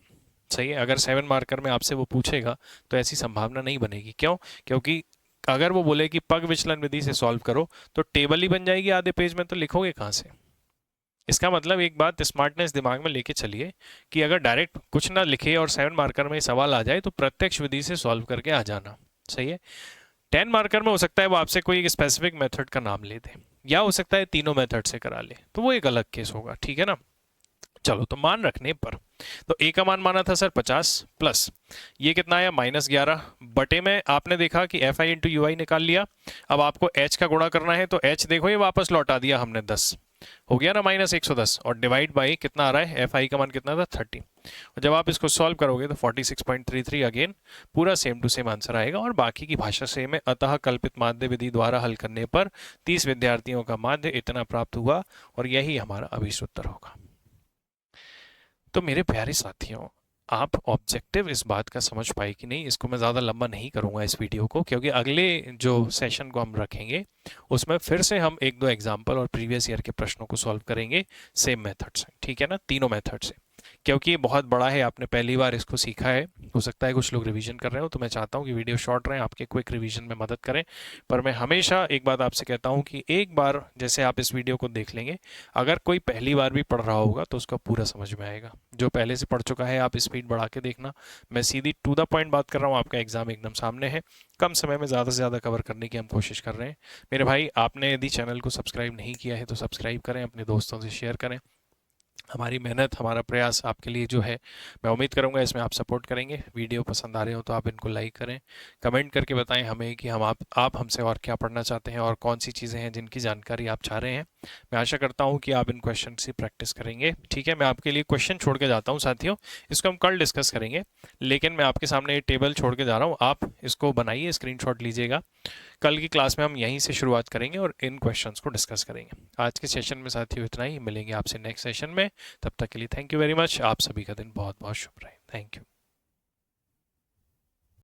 सही है। अगर 7 मार्कर में आपसे वो पूछेगा तो ऐसी संभावना नहीं बनेगी, क्यों? क्योंकि अगर वो बोले कि पग विचलन विधि से सॉल्व करो तो टेबल ही बन जाएगी आधे पेज में, तो लिखोगे कहाँ से? इसका मतलब एक बात स्मार्टनेस दिमाग में लेके चलिए कि अगर डायरेक्ट कुछ ना लिखे और 7 मार्कर में सवाल आ जाए तो प्रत्यक्ष विधि से सॉल्व करके आ जाना, सही है। 10 मार्कर में हो सकता है वो आपसे कोई एक स्पेसिफिक मेथड का नाम ले दे, या हो सकता है तीनों मेथड से करा ले, तो वो एक अलग केस होगा, ठीक है ना। चलो तो मान रखने पर, तो ए का मान माना था सर 50 प्लस ये कितना आया -11 बटे में, आपने देखा कि एफ आई इंटू यू आई निकाल लिया। अब आपको एच का गुणा करना है, तो एच देखो ये वापस लौटा दिया हमने 10, हो गया ना -110, और डिवाइड बाई कितना आ रहा है, एफ आई का मान कितना था 30, और जब आप इसको सॉल्व करोगे तो 46.33 अगेन पूरा सेम टू सेम आंसर आएगा, और बाकी की भाषा सेम है। अतः कल्पित माध्य विधि द्वारा हल करने पर 30 विद्यार्थियों का माध्य इतना प्राप्त हुआ, और यही हमारा अभीष्ट उत्तर होगा। तो मेरे प्यारे साथियों, आप ऑब्जेक्टिव इस बात का समझ पाए कि नहीं, इसको मैं ज़्यादा लंबा नहीं करूँगा इस वीडियो को, क्योंकि अगले जो सेशन को हम रखेंगे उसमें फिर से हम 1-2 एग्जाम्पल और प्रीवियस ईयर के प्रश्नों को सॉल्व करेंगे सेम मेथड से, ठीक है ना, तीनों मेथड से, क्योंकि ये बहुत बड़ा है, आपने पहली बार इसको सीखा है, हो सकता है कुछ लोग रिवीजन कर रहे हो, तो मैं चाहता हूँ कि वीडियो शॉर्ट रहे, आपके क्विक रिवीजन में मदद करें। पर मैं हमेशा एक बात आपसे कहता हूँ कि एक बार जैसे आप इस वीडियो को देख लेंगे, अगर कोई पहली बार भी पढ़ रहा होगा तो उसका पूरा समझ में आएगा। जो पहले से पढ़ चुका है आप स्पीड बढ़ा के देखना, मैं सीधी टू द पॉइंट बात कर रहा हूँ, आपका एग्जाम एकदम सामने है, कम समय में ज़्यादा से ज़्यादा कवर करने की हम कोशिश कर रहे हैं। मेरे भाई आपने यदि चैनल को सब्सक्राइब नहीं किया है तो सब्सक्राइब करें, अपने दोस्तों से शेयर करें। हमारी मेहनत, हमारा प्रयास आपके लिए जो है, मैं उम्मीद करूंगा इसमें आप सपोर्ट करेंगे। वीडियो पसंद आ रहे हो तो आप इनको लाइक करें, कमेंट करके बताएं हमें कि हम आप हमसे और क्या पढ़ना चाहते हैं और कौन सी चीज़ें हैं जिनकी जानकारी आप चाह रहे हैं। मैं आशा करता हूं कि आप इन क्वेश्चन की प्रैक्टिस करेंगे, ठीक है। मैं आपके लिए क्वेश्चन छोड़ के जाता हूँ साथियों, इसको हम कल डिस्कस करेंगे, लेकिन मैं आपके सामने ये टेबल छोड़ के जा रहा हूँ, आप इसको बनाइए, स्क्रीनशॉट लीजिएगा। कल की क्लास में हम यहीं से शुरुआत करेंगे और इन क्वेश्चंस को डिस्कस करेंगे। आज के सेशन में साथियों इतना ही, मिलेंगे आपसे नेक्स्ट सेशन में, तब तक के लिए थैंक यू वेरी मच। आप सभी का दिन बहुत बहुत शुभ रहे, थैंक यू।